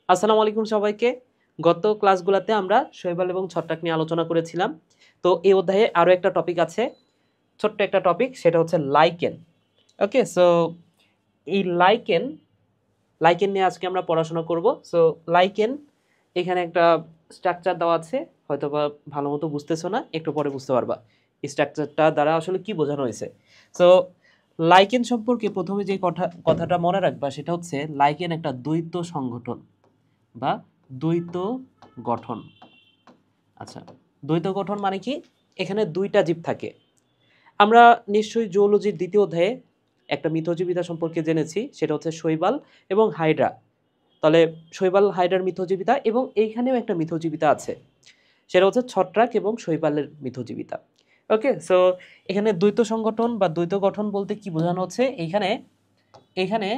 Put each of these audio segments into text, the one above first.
আসসালামু আলাইকুম সবাইকে। গত ক্লাসগুলাতে আমরা শৈবাল এবং ছত্রাক নিয়ে আলোচনা করেছিলাম। তো এই অধ্যায়ে আরো একটা টপিক আছে, ছোট্ট একটা টপিক, সেটা হচ্ছে লাইকেন। ওকে, সো এই লাইকেন নিয়ে আজকে আমরা পড়াশোনা করব। সো লাইকেন, এখানে একটা স্ট্রাকচার দেওয়া আছে, হয়তোবা ভালো মতো বুঝতেছো না, একটু পরে বুঝতে পারবা এই স্ট্রাকচারটা দ্বারা আসলে কি বোঝানো হয়েছে। সো লাইকেন সম্পর্কে প্রথমে যে কথাটা মনে রাখবা সেটা হচ্ছে লাইকেন একটা দ্বৈত সংগঠন বা দ্বৈত গঠন। আচ্ছা, দ্বৈত গঠন মানে কি? এখানে দুইটা জীব থাকে। আমরা নিশ্চয়ই জুওলজির দ্বিতীয় অধ্যায়ে একটা মিথজীবিতা সম্পর্কে জেনেছি, সেটা হচ্ছে শৈবাল এবং হাইড্রা। তাহলে শৈবাল হাইড্রার মিথজীবিতা এবং এইখানেও একটা মিথজীবিতা আছে, সেটা হচ্ছে ছত্রাক এবং শৈবালের মিথজীবিতা। ওকে, সো এখানে দ্বৈত সংগঠন বা দ্বৈত গঠন বলতে কি বোঝানো হচ্ছে? এইখানে এইখানে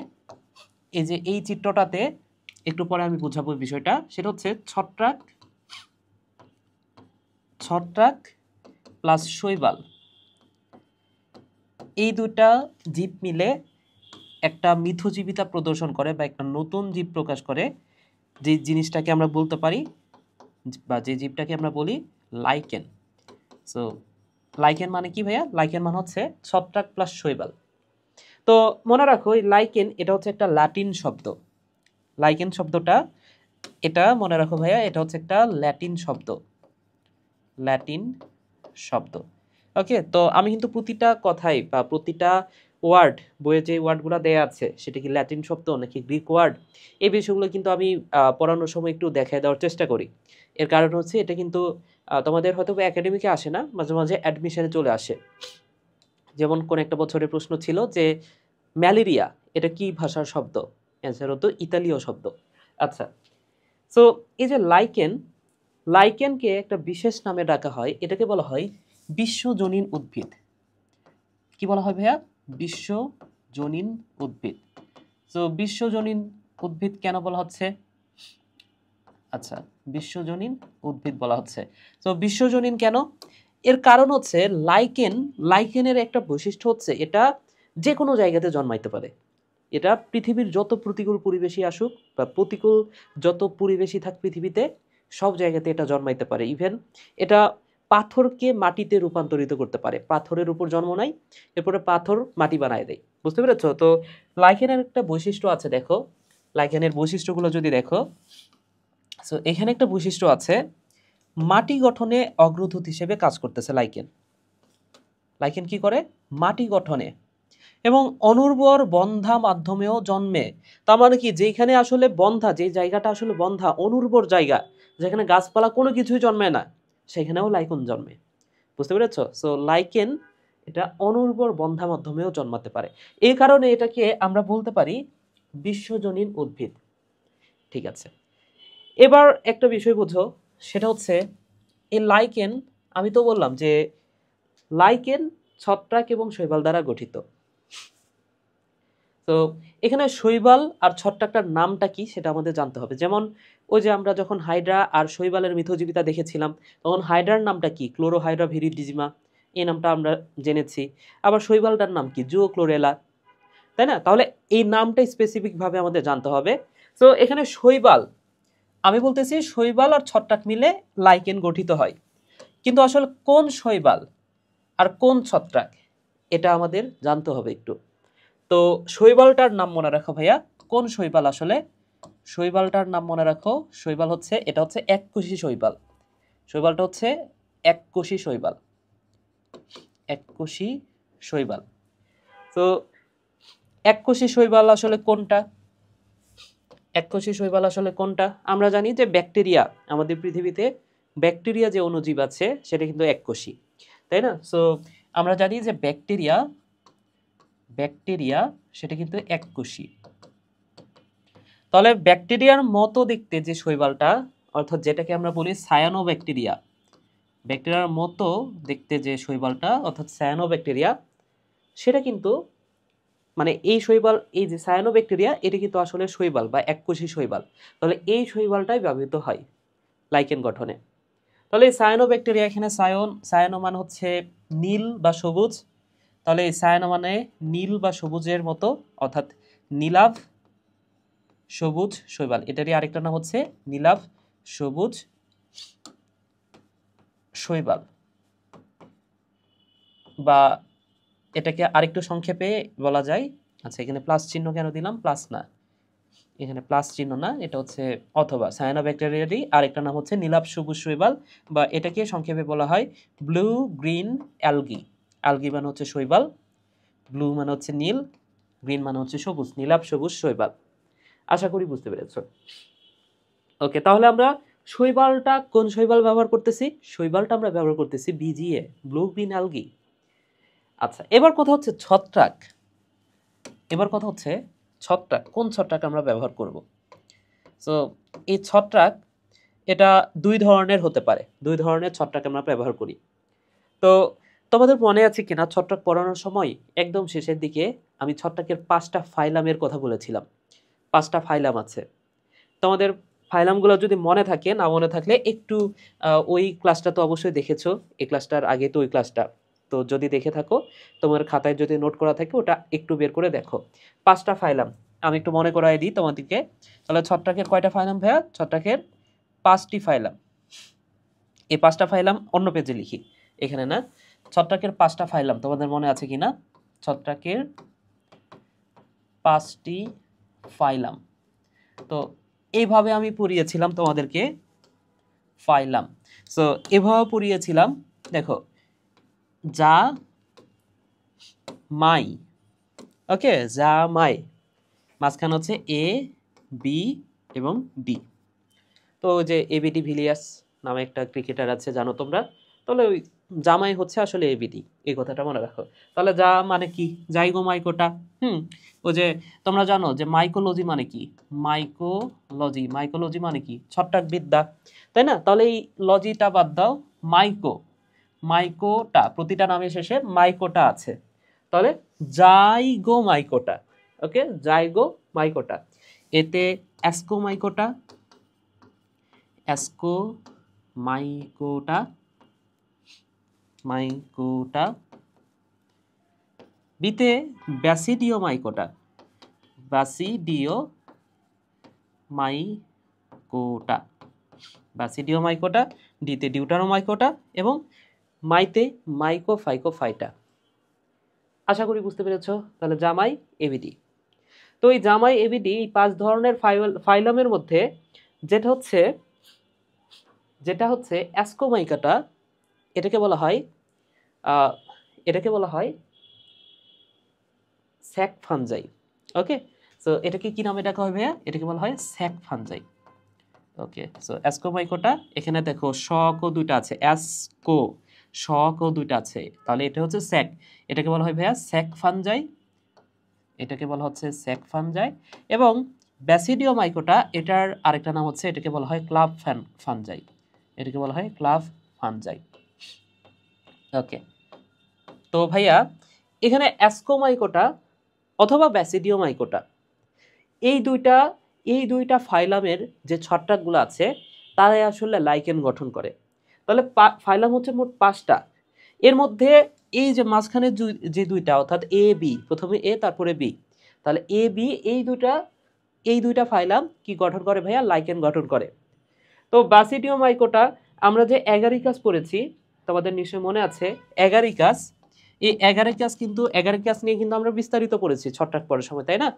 এই যে এই চিত্রটাতে একটু পরে আমি বুঝাবো বিষয়টা, সেটা হচ্ছে ছত্রাক ছত্রাক প্লাস শৈবাল, এই দুটা জীব মিলে একটা মিথজীবিতা প্রদর্শন করে বা একটা নতুন জীব প্রকাশ করে, যে জিনিসটাকে আমরা বলতে পারি বা যে জীবটাকে আমরা বলি লাইকেন। সো লাইকেন মানে কি ভাইয়া? লাইকেন মানে হচ্ছে ছত্রাক প্লাস শৈবাল। তো মনে রাখো, এই লাইকেন এটা হচ্ছে একটা ল্যাটিন শব্দ। লাইকেন শব্দটা, এটা মনে রাখো ভাইয়া, এটা হচ্ছে একটা ল্যাটিন শব্দ। ল্যাটিন শব্দ। ওকে, তো আমি কিন্তু প্রতিটা কথাই বা প্রতিটা ওয়ার্ড, বইয়ে যে ওয়ার্ডগুলো দেয়া আছে সেটা কি ল্যাটিন শব্দ নাকি গ্রিক ওয়ার্ড, এই বিষয়গুলো কিন্তু আমি পড়ানোর সময় একটু দেখায় দেওয়ার চেষ্টা করি। এর কারণ হচ্ছে এটা কিন্তু তোমাদের হয়তো একাডেমিকে আসে না, মাঝে মাঝে অ্যাডমিশনে চলে আসে। যেমন কোন একটা বছরের প্রশ্ন ছিল যে ম্যালেরিয়া এটা কি ভাষার শব্দ? অ্যান্সার হতো ইতালীয় শব্দ। আচ্ছা, সো এই যে লাইকেন, লাইকেনকে একটা বিশেষ নামে ডাকা হয়, এটাকে বলা হয় বিশ্বজনীন উদ্ভিদ। কি বলা হয় ভাইয়া? বিশ্বজনীন উদ্ভিদ। তো বিশ্বজনীন উদ্ভিদ কেন বলা হচ্ছে? আচ্ছা, বিশ্বজনীন উদ্ভিদ বলা হচ্ছে। তো বিশ্বজনীন কেন? এর কারণ হচ্ছে লাইকেনের একটা বৈশিষ্ট্য হচ্ছে এটা যে কোনো জায়গাতে জন্মাইতে পারে। এটা পৃথিবীর যত প্রতিকূল পরিবেশই আসুক বা প্রতিকূল যত পরিবেশই থাক পৃথিবীতে, সব জায়গাতে এটা জন্মাইতে পারে। ইভেন এটা পাথরকে মাটিতে রূপান্তরিত করতে পারে। পাথরের উপর জন্ম নেয়, এরপরে পাথর মাটি বানায় দেয়। বুঝতে পেরেছো? তো লাইকেনের একটা বৈশিষ্ট্য আছে, দেখো লাইকেনের বৈশিষ্ট্যগুলো যদি দেখো, সো এখানে একটা বৈশিষ্ট্য আছে, মাটি গঠনে অগ্রদূত হিসেবে কাজ করতেছে লাইকেন। লাইকেন কি করে? মাটি গঠনে এবং অনুর্বর বন্ধা মাধ্যমেও জন্মে। তার মানে কি, যেখানে আসলে বন্ধা, যে জায়গাটা আসলে বন্ধা, অনুর্বর জায়গা, যেখানে গাছপালা কোনো কিছুই জন্মে না, সেখানেও লাইকেন জন্মে। বুঝতে পেরেছো? সো লাইকেন এটা অনুর্বর বন্ধা মাধ্যমেও জন্মাতে পারে। এই কারণে এটাকে আমরা বলতে পারি বিশ্বজনীন উদ্ভিদ। ঠিক আছে, এবার একটা বিষয় বুঝো, সেটা হচ্ছে এই লাইকেন, আমি তো বললাম যে লাইকেন ছত্রাক এবং শৈবাল দ্বারা গঠিত। তো এখানে শৈবাল আর ছত্রাকটার নামটা কি সেটা আমাদের জানতে হবে। যেমন ওই যে আমরা যখন হাইড্রা আর শৈবালের মিথজীবিতা দেখেছিলাম, তখন হাইড্রার নামটা কি? ক্লোরোহাইড্রা ভিরিডিজিমা, এই নামটা আমরা জেনেছি। আবার শৈবালটার নাম কি? জুওক্লোরেলা, তাই না? তাহলে এই নামটা স্পেসিফিকভাবে আমাদের জানতে হবে। তো এখানে শৈবাল, আমি বলতেছি শৈবাল আর ছত্রাক মিলে লাইকেন গঠিত হয়, কিন্তু আসলে কোন শৈবাল আর কোন ছত্রাক এটা আমাদের জানতে হবে একটু। তো শৈবালটার নাম মনে রাখো ভাইয়া, কোন শৈবাল আসলে? শৈবালটার নাম মনে রাখো, শৈবাল হচ্ছে, এটা হচ্ছে এককোষী শৈবাল। শৈবালটা হচ্ছে এককোষী শৈবাল, এককোষী শৈবাল। তো এককোষী শৈবাল আসলে কোনটা? এককোষী শৈবাল আসলে কোনটা? আমরা জানি যে ব্যাকটেরিয়া, আমাদের পৃথিবীতে ব্যাকটেরিয়া যে অণুজীব আছে সেটা কিন্তু এককোষী, তাই না? সো আমরা জানি যে ব্যাকটেরিয়া ব্যাকটেরিয়া সেটা কিন্তু এককোষী। তাহলে ব্যাকটেরিয়ার মতো দেখতে যে শৈবালটা, অর্থাৎ যেটাকে আমরা বলি সায়ানোব্যাকটেরিয়া, ব্যাকটেরিয়ার মতো দেখতে যে শৈবালটা অর্থাৎ সায়ানোব্যাকটেরিয়া, সেটা কিন্তু মানে এই শৈবাল, এই যে সায়ানোব্যাকটেরিয়া, এটা কিন্তু আসলে শৈবাল বা এককোষী শৈবাল। তাহলে এই শৈবালটাই ব্যবহৃত হয় লাইকেন গঠনে। তাহলে এই সায়ানোব্যাকটেরিয়া, এখানে সায়ানো মানে হচ্ছে নীল বা সবুজ। তাহলে এই সায়ানো মানে নীল বা সবুজের মতো, অর্থাৎ নীলাভ সবুজ শৈবাল, এটারই আরেকটা নাম হচ্ছে নীলাভ সবুজ শৈবাল, বা এটাকে আরেকটু সংক্ষেপে বলা যায়, আচ্ছা এখানে প্লাস চিহ্ন কেন দিলাম, প্লাস না, এখানে প্লাস চিহ্ন না, এটা হচ্ছে অথবা সায়ানোব্যাকটেরিয়ারই আরেকটা নাম হচ্ছে নীলাভ সবুজ শৈবাল, বা এটাকে সংক্ষেপে বলা হয় ব্লু গ্রিন অ্যালগি। অ্যালগি মানে হচ্ছে শৈবাল, ব্লু মানে হচ্ছে নীল, গ্রিন মানে হচ্ছে সবুজ, নীলাভ সবুজ শৈবাল। আশা করি বুঝতে পেরেছো। ওকে, তাহলে আমরা শৈবালটা কোন শৈবাল ব্যবহার করতেছি? শৈবালটা আমরা ব্যবহার করতেছি বিজিএ, ব্লু গ্রিন অ্যালগি। আচ্ছা, এবার কথা হচ্ছে ছত্রাক। এবার কথা হচ্ছে ছত্রাক, কোন ছত্রাক আমরা ব্যবহার করব? সো এই ছত্রাক এটা দুই ধরনের হতে পারে, দুই ধরনের ছত্রাক আমরা ব্যবহার করি। তো তোমাদের মনে আছে কিনা ছত্রাক পড়ানোর সময় একদম শেষের দিকে আমি ছত্রাকের 5টা ফাইলামের কথা বলেছিলাম। 5টা ফাইলাম আছে। তোমাদের ফাইলামগুলো যদি মনে থাকে, না মনে থাকলে একটু ওই ক্লাসটা তো অবশ্যই দেখেছো, এই ক্লাসটার আগে তো ওই ক্লাসটা, তো যদি দেখে থাকো তোমার খাতায় যদি নোট করা থাকে ওটা একটু বের করে দেখো। 5টা ফাইলাম আমি একটু মনে করাই দিই তোমাদেরকে। তাহলে ছত্রাকের কয়টা ফাইলাম ভাইয়া? ছত্রাকের 5টি ফাইলাম। এই 5টা ফাইলাম অন্য পেজে লিখি, এখানে না। ছত্রাকের 5টা ফাইলাম তোমাদের মনে আছে কিনা? ছত্রাকের 5টি ফাইলাম। তো এইভাবে আমি পড়িয়েছিলাম তোমাদেরকে ফাইলাম। সো এভাবে পড়িয়েছিলাম, দেখো যা মাই, ওকে, যা মাই, মাঝখানে হচ্ছে এ বি এবং ডি। তো যে এবিডি ভিলিয়ার্স নামে একটা ক্রিকেটার আছে, জানো তোমরা? তাহলে ওই জামাই হচ্ছে আসলে এবিডি, এই কথাটা মনে রাখো। তাহলে যা মানে কি? জাইগো মাইকোটা। ও যে তোমরা জানো যে মাইকোলজি মানে কি? মাইকোলজি, মাইকোলজি মানে কি? ছত্রাক বিদ্যা, তাই না? তাহলে এই লজিটা বাদ দাও, মাইকো, মাইকোটা, প্রতিটা নামের শেষে মাইকোটা আছে, তাহলে জাইগো মাইকোটা। ওকে, জাইগো মাইকোটা। এতে অ্যাসকো মাইকোটা, অ্যাসকো মাইকোটা, মাইকোটা। বিতে ব্যাসিডিও মাইকোটা, ব্যাসিডিও মাইকোটা, ব্যাসিডিও মাইকোটা। ডিতে ডিউটারো মাইকোটা এবং মাইতে মাইকোফাইকোফাইটা। আশা করি বুঝতে পেরেছো। তাহলে জামাই এবিডি। তো এই জামাই এবিডি এই 5 ধরনের ফাইলামের মধ্যে যেটা হচ্ছে অ্যাসকোমাইকাটা, এটাকে বলা হয় এটাকে বলা হয় স্যাক ফানজাই। ওকে, সো এটাকে কি নামে ডাকা হয় ভাইয়া? এটাকে বলা হয় স্যাক ফানজাই। ওকে, সো অ্যাসকোমাইকোটা, এখানে দেখো শক ও দুইটা আছে, অ্যাসকো শক ও দুইটা আছে, তাহলে এটা হচ্ছে স্যাক, এটাকে বলা হয় ভাইয়া স্যাক ফানজাই, এটাকে বলা হচ্ছে স্যাক ফানজাই। এবং ব্যাসিডিও মাইকোটা, এটার আরেকটা নাম হচ্ছে, এটাকে বলা হয় ক্লাব ফানজাই, এটাকে বলা হয় ক্লাব ফানজাই। ওকে, তো ভাইয়া এখানে অ্যাসকোমাইকোটা অথবা ব্যাসিডিও মাইকোটা, এই দুইটা ফাইলামের যে ছত্রাকগুলো আছে তারাই আসলে লাইকেন গঠন করে। তাহলে ফাইলাম হচ্ছে মোট 5টা। এর মধ্যে এই যে মাঝখানে যে দুইটা, অর্থাৎ এ বি, প্রথমে এ তারপরে বি, তাহলে এ বি এই দুইটা ফাইলাম কি গঠন করে ভাইয়া? লাইকেন গঠন করে। তো ব্যাসিডিও মাইকোটা আমরা যে অ্যাগারিকাস পড়েছি, তোমাদের নিশ্চয়ই মনে আছে অ্যাগারিকাস, এই অ্যাগারিকাস নিয়ে কিন্তু আমরা বিস্তারিত পড়েছি ছত্রাক পড়ার সময়, তাই না?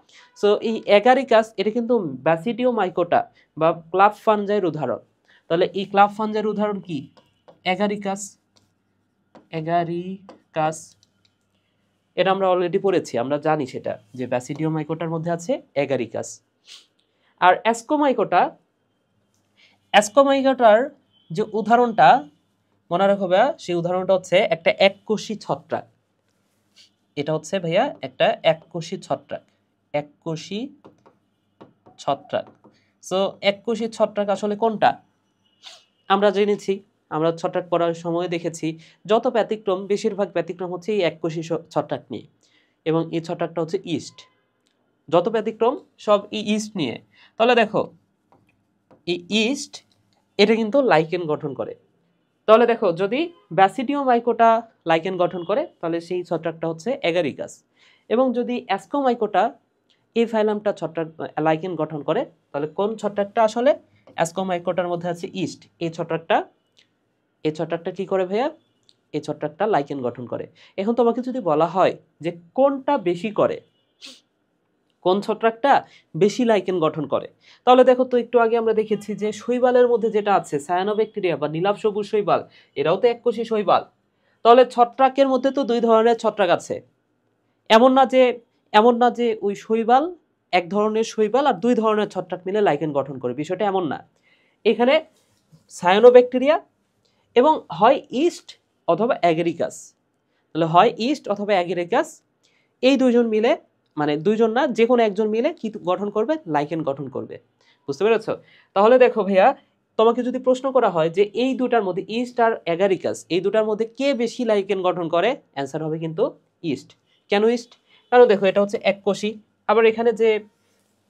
সো এই অ্যাগারিকাস এটা কিন্তু ব্যাসিডিও মাইকোটা বা ক্লাব ফানজাইয়ের উদাহরণ। তাহলে এই ক্লাব ফানজাইয়ের উদাহরণ কি? অ্যাগারিকাস, অ্যাগারিকাস এটা আমরা অলরেডি পড়েছি, আমরা জানি সেটা যে ব্যাসিডিও মাইকোটার মধ্যে আছে অ্যাগারিকাস। আর অ্যাসকোমাইকোটার যে উদাহরণটা মনে রাখো ভাইয়া, সেই উদাহরণটা হচ্ছে একটা এককোষী ছত্রাক। এটা হচ্ছে ভাইয়া একটা এককোষী ছত্রাক, এককোষী ছত্রাক। সো এককোষী ছত্রাক আসলে কোনটা? আমরা জেনেছি, আমরা ছত্রাক পড়ার সময় দেখেছি যত ব্যতিক্রম, বেশিরভাগ ব্যতিক্রম হচ্ছে এই এককোষী ছত্রাক নিয়ে, এবং এই ছত্রাকটা হচ্ছে ইস্ট। যত ব্যতিক্রম সব এই ইস্ট নিয়ে। তাহলে দেখো এই ইস্ট এটা কিন্তু লাইকেন গঠন করে। তাহলে দেখো যদি ব্যাসিডিও মাইকোটা লাইকেন গঠন করে তাহলে সেই ছত্রাকটা হচ্ছে অ্যাগারিকাস, এবং যদি অ্যাসকোমাইকোটা এই ফাইলামটা ছত্রাক লাইকেন গঠন করে। তাহলে কোন ছত্রাকটা আসলে অ্যাসকোমাইকোটার মধ্যে আছে ইস্ট, এই ছত্রাকটা কি করে ভাইয়া, এই ছত্রাকটা লাইকেন গঠন করে। এখন তোমাকে যদি বলা হয় যে কোনটা বেশি করে, কোন ছত্রাকটা বেশি লাইকেন গঠন করে, তাহলে দেখো তো একটু আগে আমরা দেখেছি যে শৈবালের মধ্যে যেটা আছে সায়ানোব্যাকটেরিয়া বা নীলাভ সবুজ শৈবাল, এরাও তো এককোষী শৈবাল। তাহলে ছত্রাকের মধ্যে তো দুই ধরনের ছত্রাক আছে। এমন না যে ওই শৈবাল এক ধরনের শৈবাল আর দুই ধরনের ছত্রাক মিলে লাইকেন গঠন করে, বিষয়টা এমন না। এখানে সায়ানোব্যাকটেরিয়া এবং হয় ইস্ট অথবা অ্যাগেরিকাস, তাহলে হয় ইস্ট অথবা অ্যাগেরিকাস, এই দুইজন মিলে, মানে দুইজন না, যে কোনো একজন মিলে কি গঠন করবে, লাইকেন গঠন করবে। বুঝতে পেরেছো? তাহলে দেখো ভাইয়া, তোমাকে যদি প্রশ্ন করা হয় যে এই দুটার মধ্যে ইস্ট আর অ্যাগারিকাস, এই দুটার মধ্যে কে বেশি লাইকেন গঠন করে, অ্যান্সার হবে কিন্তু ইস্ট। কেন ইস্ট? কারণ দেখো এটা হচ্ছে এককোষী, আবার এখানে যে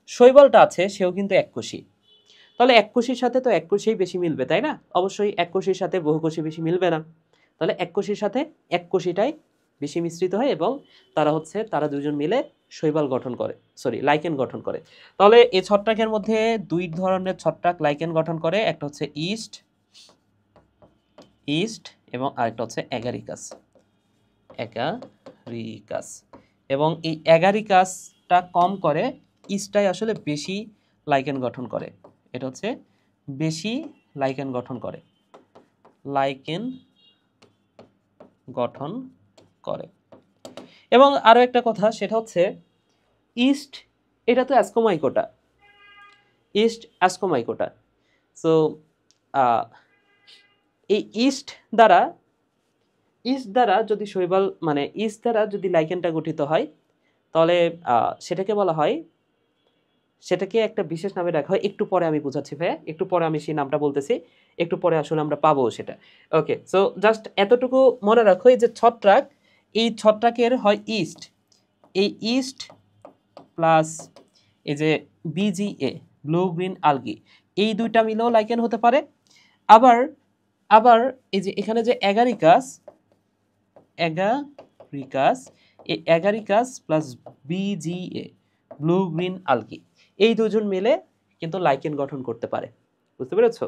শৈবালটা আছে সেও কিন্তু এককোষী। তাহলে এককোষীর সাথে তো এককোষীই বেশি মিলবে, তাই না? অবশ্যই এককোষীর সাথে বহুকোষী বেশি মিলবে না। তাহলে এককোষীর সাথে এককোষীটাই বেশি মিশ্রিত হয় এবং তারা দুজন মিলে শৈবাল গঠন করে, লাইকেন গঠন করে। তাহলে এই ছত্রাকের মধ্যে দুই ধরনের ছত্রাক লাইকেন গঠন করে, একটা হচ্ছে ইস্ট এবং আরেকটা হচ্ছে অ্যাগারিকাস। এবং এই অ্যাগারিকাসটা কম করে, ইস্টটাই আসলে বেশি লাইকেন গঠন করে। এটা হচ্ছে বেশি লাইকেন গঠন করে। এবং আরো একটা কথা, সেটা হচ্ছে ইস্ট, এটা তো অ্যাসকোমাইকোটা। সো এই ইস্ট দ্বারা যদি শৈবাল, মানে ইস্ট দ্বারা যদি লাইকেনটা গঠিত হয়, তাহলে সেটাকে একটা বিশেষ নামে রাখা হয়। একটু পরে আমি বুঝাচ্ছি ভাইয়া, একটু পরে আমি সেই নামটা বলতেছি, একটু পরে আসলে আমরা পাবো সেটা। ওকে, সো জাস্ট এতটুকু মনে রাখো, এই যে ছত্রাক, এই ছত্রাকের হয় ইস্ট, এই ইস্ট প্লাস এই যে বিজিএ, ব্লু গ্রিন আলগি, এই দুইটা মিলেও লাইকেন হতে পারে। আবার এই যে এখানে যে অ্যাগারিকাস, এই agaricus plus VGA, blue green Algi, এই দুজন মিলে কিন্তু লাইকেন গঠন করতে পারে। বুঝতে পেরেছো?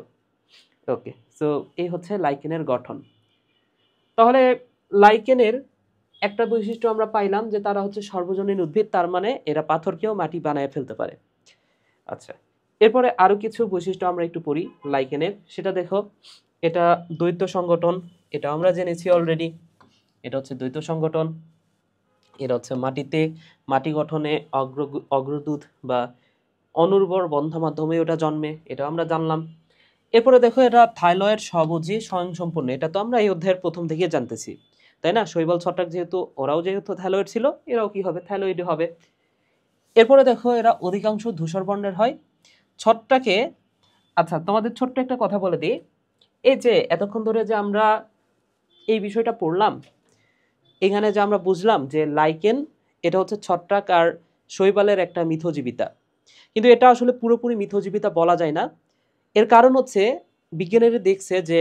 ওকে, সো এই হচ্ছে লাইকেনের গঠন। তাহলে লাইকেনের একটা বৈশিষ্ট্য আমরা পাইলাম যে তারা হচ্ছে সর্বজনীন উদ্ভিদ, তার মানে এরা পাথরকেও মাটি বানায় ফেলতে পারে। আচ্ছা, এরপরে আরো কিছু বৈশিষ্ট্য আমরা একটু পড়ি লাইকেনের। সেটা দেখো, এটা দ্বৈত সংগঠন, এটা আমরা জেনেছি অলরেডি। এটা হচ্ছে দ্বৈত সংগঠন। এটা হচ্ছে মাটি গঠনে অগ্রদূত বা অনুর্বর বন্ধ মাধ্যমে ওটা জন্মে, এটা আমরা জানলাম। এরপরে দেখো, এটা থাইলয়েড স্বভোজী স্বয়ংসম্পূর্ণ, এটা তো আমরা এই অধ্যায়ের প্রথম থেকে জানতেছি, তাই না? শৈবাল ছত্রাক ওরাও যেহেতু থাইলয়েড ছিল, এরাও কি হবে, থাইলয়েডই হবে। এরপরে দেখো, এরা অধিকাংশ ধূসর বর্ণের হয় ছত্রাকে। আচ্ছা, তোমাদের ছোট্ট একটা কথা বলে দিই, এই যে এতক্ষণ ধরে যে আমরা এই বিষয়টা পড়লাম, এখানে যে আমরা বুঝলাম যে লাইকেন এটা হচ্ছে ছত্রাক আর শৈবালের একটা মিথজীবিতা, কিন্তু এটা আসলে পুরোপুরি মিথজীবিতা বলা যায় না। এর কারণ হচ্ছে বিজ্ঞানীরা দেখছে যে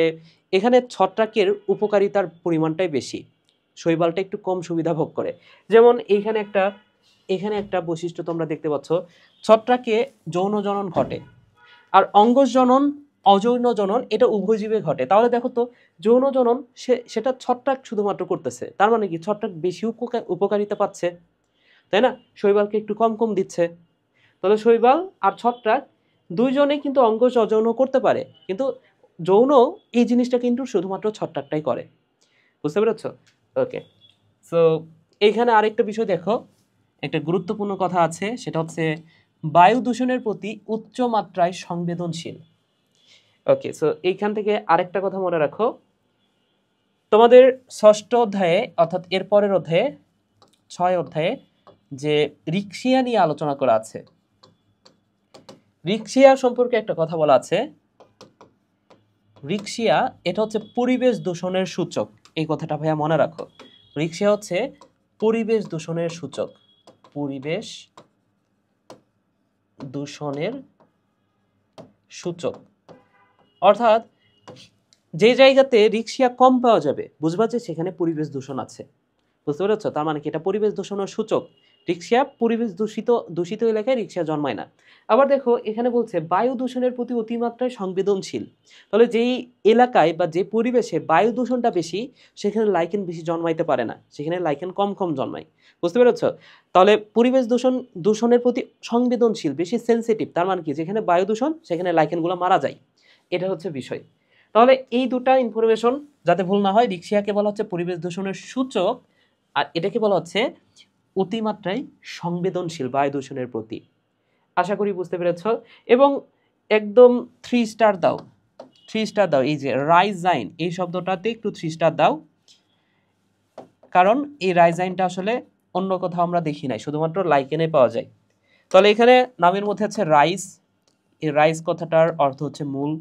এখানে ছত্রাকের উপকারিতার পরিমাণটাই বেশি, শৈবালটা একটু কম সুবিধা ভোগ করে। যেমন এখানে একটা বৈশিষ্ট্য তোমরা দেখতে পাচ্ছ, ছত্রাকে যৌন জনন ঘটে, আর অঙ্গজ জনন, অযৌন জনন এটা উভয় জীবে ঘটে। তাহলে দেখো তো, যৌন জনন সেটা ছত্রাক শুধুমাত্র করতেছে, তার মানে কি ছত্রাক বেশি উপকারিতা পাচ্ছে, তাই না? শৈবালকে একটু কম কম দিচ্ছে। তাহলে শৈবাল আর ছত্রাক দুইজনেই কিন্তু অঙ্গজ অযৌন করতে পারে, কিন্তু যৌন এই জিনিসটা কিন্তু শুধুমাত্র ছত্রাকটাই করে। বুঝতে পেরেছ? ওকে, সো এইখানে আরেকটা বিষয় দেখো, একটা গুরুত্বপূর্ণ কথা আছে, সেটা হচ্ছে বায়ু দূষণের প্রতি উচ্চ মাত্রায় সংবেদনশীল। ওকে, সো এইখান থেকে আরেকটা কথা মনে রাখো, তোমাদের ষষ্ঠ অধ্যায়ে অর্থাৎ এর পরের অধ্যায়ে 6 অধ্যায়ে যে রিক্সিয়া নিয়ে আলোচনা করা আছে, রিক্সিয়া সম্পর্কে একটা কথা বলা আছে। রিক্সিয়া এটা হচ্ছে পরিবেশ দূষণের সূচক, এই কথাটা ভাইয়া মনে রাখো। রিক্সিয়া হচ্ছে পরিবেশ দূষণের সূচক, পরিবেশ দূষণের সূচক। অর্থাৎ যে জায়গাতে রিক্সিয়া কম পাওয়া যাবে, বুঝবা যে সেখানে পরিবেশ দূষণ আছে। বুঝতে পেরেছ? তার মানে কি এটা পরিবেশ দূষণের সূচক, রিক্সা পরিবেশ দূষিত এলাকায় রিক্সা জন্মায় না। আবার দেখো এখানে বলছে বায়ু দূষণের প্রতি অতিমাত্রায় সংবেদনশীল। তাহলে যেই এলাকায় বা যে পরিবেশে বায়ু দূষণটা বেশি সেখানে লাইকেন বেশি জন্মাইতে পারে না, সেখানে লাইকেন কম কম জন্মায়। বুঝতে পেরেছ? তাহলে পরিবেশ দূষণের প্রতি সংবেদনশীল, বেশি সেন্সিটিভ, তার মানে কি যেখানে বায়ু দূষণ সেখানে লাইকেনগুলো মারা যায়। এটা হচ্ছে বিষয়। তাহলে এই দুটা ইনফরমেশন যাতে ভুল না হয়, রিক্সাকে বলা হচ্ছে পরিবেশ দূষণের সূচক, আর এটাকে বলা হচ্ছে অতিমাত্রায় সংবেদনশীল বায়ু দূষণের প্রতি। আশা করি বুঝতে পেরেছ। এবং একদম 3 স্টার দাও, 3 স্টার দাও। এই যে রাইজাইন এই শব্দটাতে একটু 3 স্টার দাও, কারণ এই রাইজাইনটা আসলে অন্য কোথাও আমরা দেখি নাই, শুধুমাত্র লাইকেনে পাওয়া যায়। তাহলে এখানে নামের মধ্যে আছে রাইস, এই রাইস কথাটার অর্থ হচ্ছে মূল,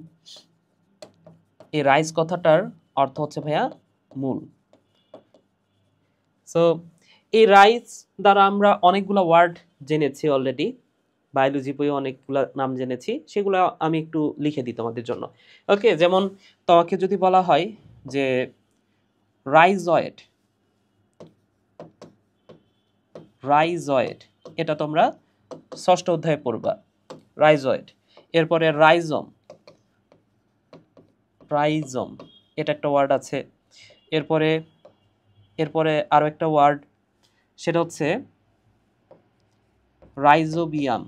এই রাইস কথাটার অর্থ হচ্ছে ভাইয়া মূল। সো এই রাইস দ্বারা আমরা অনেকগুলো ওয়ার্ড জেনেছি অলরেডি, বায়োলজি বইয়ে অনেকগুলো নাম জেনেছি, সেগুলো আমি একটু লিখে দিই তোমাদের জন্য। ওকে, যেমন তোমাকে যদি বলা হয় যে রাইজয়েড, রাইজয়েড এটা তোমরা ষষ্ঠ অধ্যায়ে পড়বা, রাইজয়েড। এরপরে রাইজম, রাইজম এটা একটা ওয়ার্ড আছে। এরপরে আরো একটা ওয়ার্ড, সেটা হচ্ছে রাইজোবিয়াম,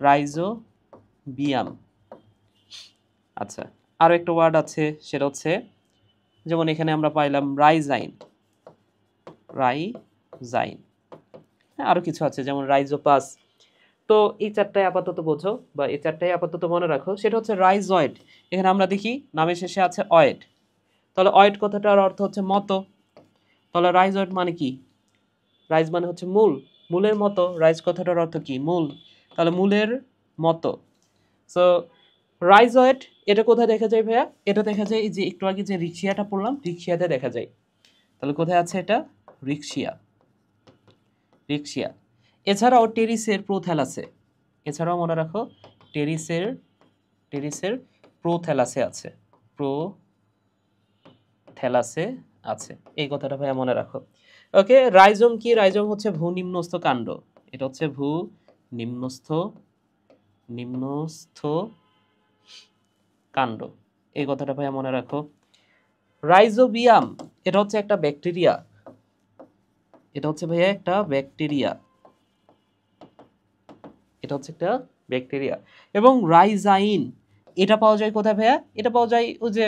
রাইজোবিয়াম। আচ্ছা, আরো একটা ওয়ার্ড আছে, সেটা হচ্ছে যেমন এখানে আমরা পাইলাম রাইজাইন, রাইজাইন। আরো কিছু আছে যেমন রাইজোপাস। তো এই চারটায় আপাতত বোঝো বা এই চারটায় আপাতত মনে রাখো। সেটা হচ্ছে রাইজয়েড, এখানে আমরা দেখি নামের শেষে আছে অয়েড, তাহলে অয়েড কথাটার অর্থ হচ্ছে মতো। তাহলে রাইজয়েড মানে কি? রাইজ মানে হচ্ছে মূল, মূলের মতো। রাইজ কথাটার অর্থ কি? মূল, তাহলে মূলের মতো। সো রাইজয়েড এটা কোথায় দেখা যায় ভাইয়া? এটা দেখা যায় এই যে একটু আগে যে রিক্সিয়াটা পড়লাম, রিক্সিয়াতে দেখা যায়। তাহলে কোথায় আছে এটা? রিক্সিয়া, রিক্সিয়া। এছাড়াও টেরিসের প্রোথ্যালাসে, এছাড়াও মনে রাখো টেরিসের প্রোথ্যালাসে আছে, প্রোথ্যালাসে আছে, এই কথাটা ভাইয়া মনে রাখো। ওকে, রাইজম কি? রাইজম হচ্ছে ভূনিম্নস্থ কাণ্ড, এটা হচ্ছে নিম্নস্থ কাণ্ড, এই কথাটা ভাইয়া মনে রাখো। রাইজোবিয়াম এটা হচ্ছে একটা ব্যাকটেরিয়া, এটা হচ্ছে ভাইয়া একটা ব্যাকটেরিয়া, এটা হচ্ছে একটা ব্যাকটেরিয়া। এবং রাইজাইন এটা পাওয়া যায় কোথায় ভাইয়া? এটা পাওয়া যায় ওই যে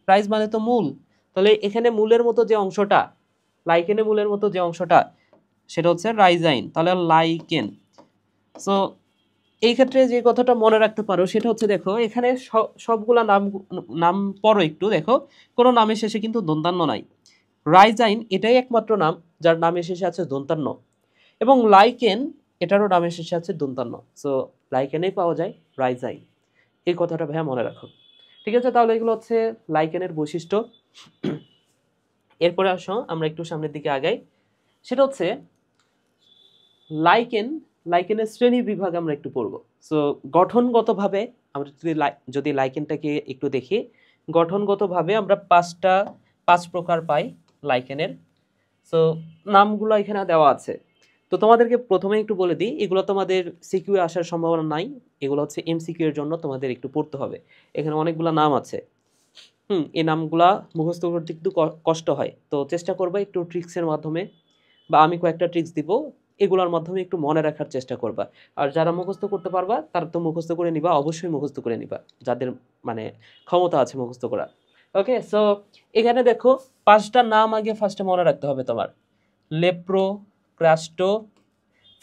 রাইজ মানে তো মূল, তাহলে এখানে মূলের মতো যে অংশটা, লাইকেনে মূলের মতো যে অংশটা, সেটা হচ্ছে রাইজাইন, তাহলে লাইকেন। সো এই ক্ষেত্রে যে কথাটা মনে রাখতে পারো সেটা হচ্ছে, দেখো এখানে সবগুলা নাম পড়ো একটু, দেখো কোনো নামের শেষে কিন্তু দন্তান্ন নাই। রাইজাইন এটাই একমাত্র নাম যার নামের শেষে আছে দন্তান্ন, এবং লাইকেন এটারও নামের শেষে আছে দন্তান্ন। সো লাইকেনেই পাওয়া যায় রাইজাইন, এই কথাটা ভাইয়া মনে রাখো। ঠিক আছে, তাহলে এগুলো হচ্ছে লাইকেনের বৈশিষ্ট্য। এরপরে আসো আমরা একটু সামনের দিকে আগাই, সেটা হচ্ছে লাইকেনের শ্রেণী বিভাগ আমরা একটু পড়ব। সো গঠনগতভাবে আমরা যদি লাইকেনটাকে একটু দেখি, গঠনগতভাবে আমরা পাঁচ প্রকার পাই লাইকেনের। সো নামগুলো এখানে দেওয়া আছে। তো তোমাদেরকে প্রথমে একটু বলে দিই, এগুলো তোমাদের সিকিউ আসার সম্ভাবনা নাই, এগুলো হচ্ছে এমসিকিউ এর জন্য তোমাদের একটু পড়তে হবে। এখানে অনেকগুলো নাম আছে, এই নামগুলা মুখস্থ করতে একটু কষ্ট হয়, তো চেষ্টা করবা একটু ট্রিক্সের মাধ্যমে, বা আমি কয়েকটা ট্রিক্স দিব, এগুলোর মাধ্যমে একটু মনে রাখার চেষ্টা করবা। আর যারা মুখস্থ করতে পারবা তারা তো মুখস্থ করে নিবা, অবশ্যই মুখস্থ করে নিবা, যাদের মানে ক্ষমতা আছে মুখস্থ করা। ওকে, সো এখানে দেখো 5টা নাম আগে ফার্স্টে মনে রাখতে হবে তোমার। লেপ্রো, ক্রাস্টো,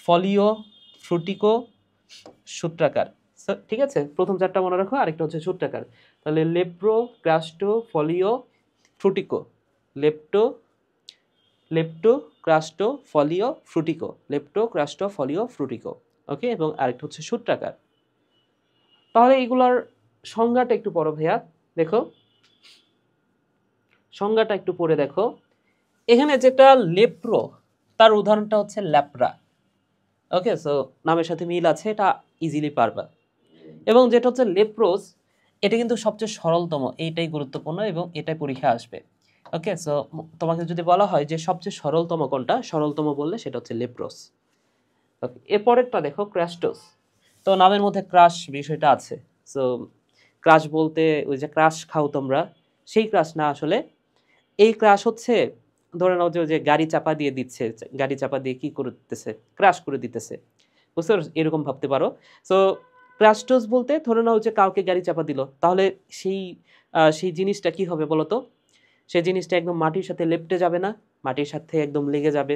ফলিও, ফ্রুটিকো, সূত্রাকার। ঠিক আছে, প্রথম 4টা মনে রাখো, আরেকটা হচ্ছে সূত্রাকার। তাহলে লেপ্রো, ক্রাস্টো, ফলিও, ফ্রুটিকো। লেপ্টো, ক্রাস্টো, ফলিও, ফ্রুটিকো। লেপ্টো, ক্রাস্টো, ফলিও, ফ্রুটিকো। ওকে, এবং আরেকটা হচ্ছে সূত্রাকার। তাহলে এগুলার সংজ্ঞাটা একটু পড়ো ভাইয়া, দেখো সংজ্ঞাটা একটু পড়ে দেখো। এখানে যেটা লেপ্রো, তার উদাহরণটা হচ্ছে ল্যাপ্রা। ওকে, সো নামের সাথে মিল আছে, এটা ইজিলি পারবা। এবং যেটা হচ্ছে লেপ্রোস, এটা কিন্তু সবচেয়ে সরলতম, এইটাই গুরুত্বপূর্ণ এবং এটাই পরীক্ষা আসবে। ওকে, সো তোমাকে যদি বলা হয় যে সবচেয়ে সরলতম কোনটা, সরলতম বললে সেটা হচ্ছে লেপ্রোস। ওকে, এরপরেরটা দেখো ক্রাস্টোস। তো নামের মধ্যে ক্রাশ বিষয়টা আছে। সো ক্রাশ বলতে ওই যে ক্রাশ খাও তোমরা, সেই ক্রাশ না আসলে। এই ক্রাশ হচ্ছে, ধরে নাও যে ওই যে গাড়ি চাপা দিয়ে দিচ্ছে, গাড়ি চাপা দিয়ে কি করে দিতেছে, ক্রাশ করে দিতেছে, বুঝতে পারছো, এরকম ভাবতে পারো। সো ক্রাস্টোস বলতে ধরে নাও যে কাউকে গাড়ি চাপা দিল, তাহলে সেই সেই জিনিসটা কি হবে বলো তো? সেই জিনিসটা একদম মাটির সাথে লেপ্টে যাবে না, মাটির সাথে একদম লেগে যাবে।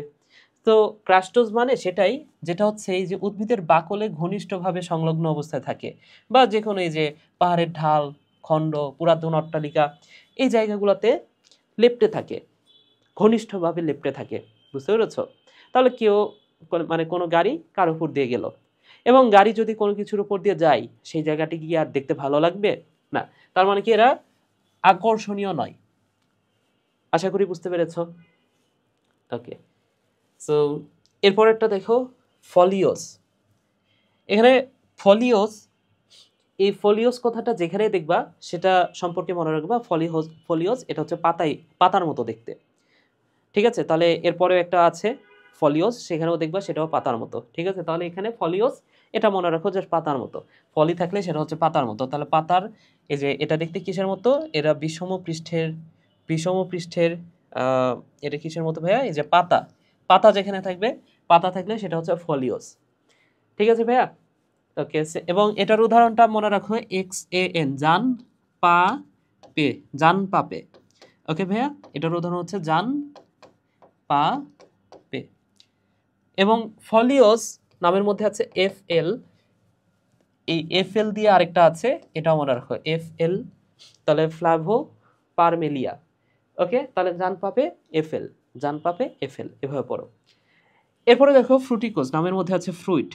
তো ক্রাস্টোস মানে সেটাই, যেটা হচ্ছে এই যে উদ্ভিদের বাকলে ঘনিষ্ঠভাবে সংলগ্ন অবস্থায় থাকে, বা যে কোনো এই যে পাহাড়ের ঢাল, খণ্ড, পুরাতন অট্টালিকা, এই জায়গাগুলোতে লেপ্টে থাকে, ঘনিষ্ঠভাবে লেপ্টে থাকে, বুঝতে পেরেছো? তাহলে কেউ মানে কোনো গাড়ি কার উপর দিয়ে গেল, এবং গাড়ি যদি কোনো কিছুর উপর দিয়ে যায়, সেই জায়গাটি কি আর দেখতে ভালো লাগবে? না। তার মানে কি এরা আকর্ষণীয় নয়। আশা করি বুঝতে পেরেছো। ওকে, সো এরপরেরটা দেখো ফলিওস। এখানে ফলিওস, এই ফলিওস কথাটা যেখানে দেখবা সেটা সম্পর্কে মনে রাখবা, ফলিওস এটা হচ্ছে পাতার মতো দেখতে। ঠিক আছে, তাহলে এরপরেও একটা আছে ফলিওস, সেখানেও দেখবা সেটাও পাতার মতো। ঠিক আছে, তাহলে এখানে ফলিওস এটা মনে রাখো যে পাতার মতো, ফলি থাকলে সেটা হচ্ছে পাতার মতো। তাহলে পাতার, এই যে এটা দেখতে কিসের মতো, এরা বিষম পৃষ্ঠের এটা কিসের মতো ভাইয়া? এই যে পাতা, পাতা যেখানে থাকবে, পাতা থাকলে সেটা হচ্ছে ফলিওস। ঠিক আছে ভাইয়া। ওকে, এবং এটার উদাহরণটা মনে রাখো XAN, জান পা পে, জান পাপে। ওকে ভাইয়া, এটার উদাহরণ হচ্ছে জান পা পে। এবং ফলিওস নামের মধ্যে আছে FL, এই FL দিয়ে আরেকটা আছে, এটাও মনে রাখো FL, তাহলে ফ্লাভো পারমেলিয়া। ওকে, তাহলে জান পাপে FL, জান পাপে FL, এভাবে পড়ো। এরপরে দেখো ফ্রুটিকোস, নামের মধ্যে আছে ফ্রুইট,